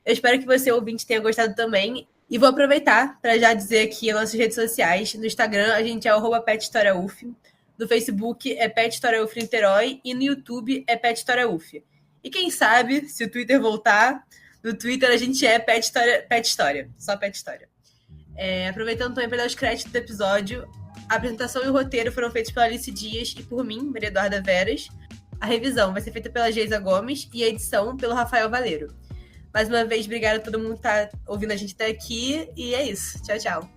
Eu espero que você, ouvinte, tenha gostado também. E vou aproveitar para já dizer aqui as nossas redes sociais. No Instagram, a gente é @PetHistoriaUF. No Facebook é Pet História UF Niterói. E no YouTube é Pet História UF. E quem sabe, se o Twitter voltar, no Twitter a gente é Pet História. Só Pet História. Aproveitando também para dar os créditos do episódio, a apresentação e o roteiro foram feitos pela Alice Dias e por mim, Maria Eduarda Veras. A revisão vai ser feita pela Geisa Gomes e a edição pelo Rafael Valeiro. Mais uma vez, obrigada a todo mundo que está ouvindo a gente até aqui. E é isso. Tchau, tchau.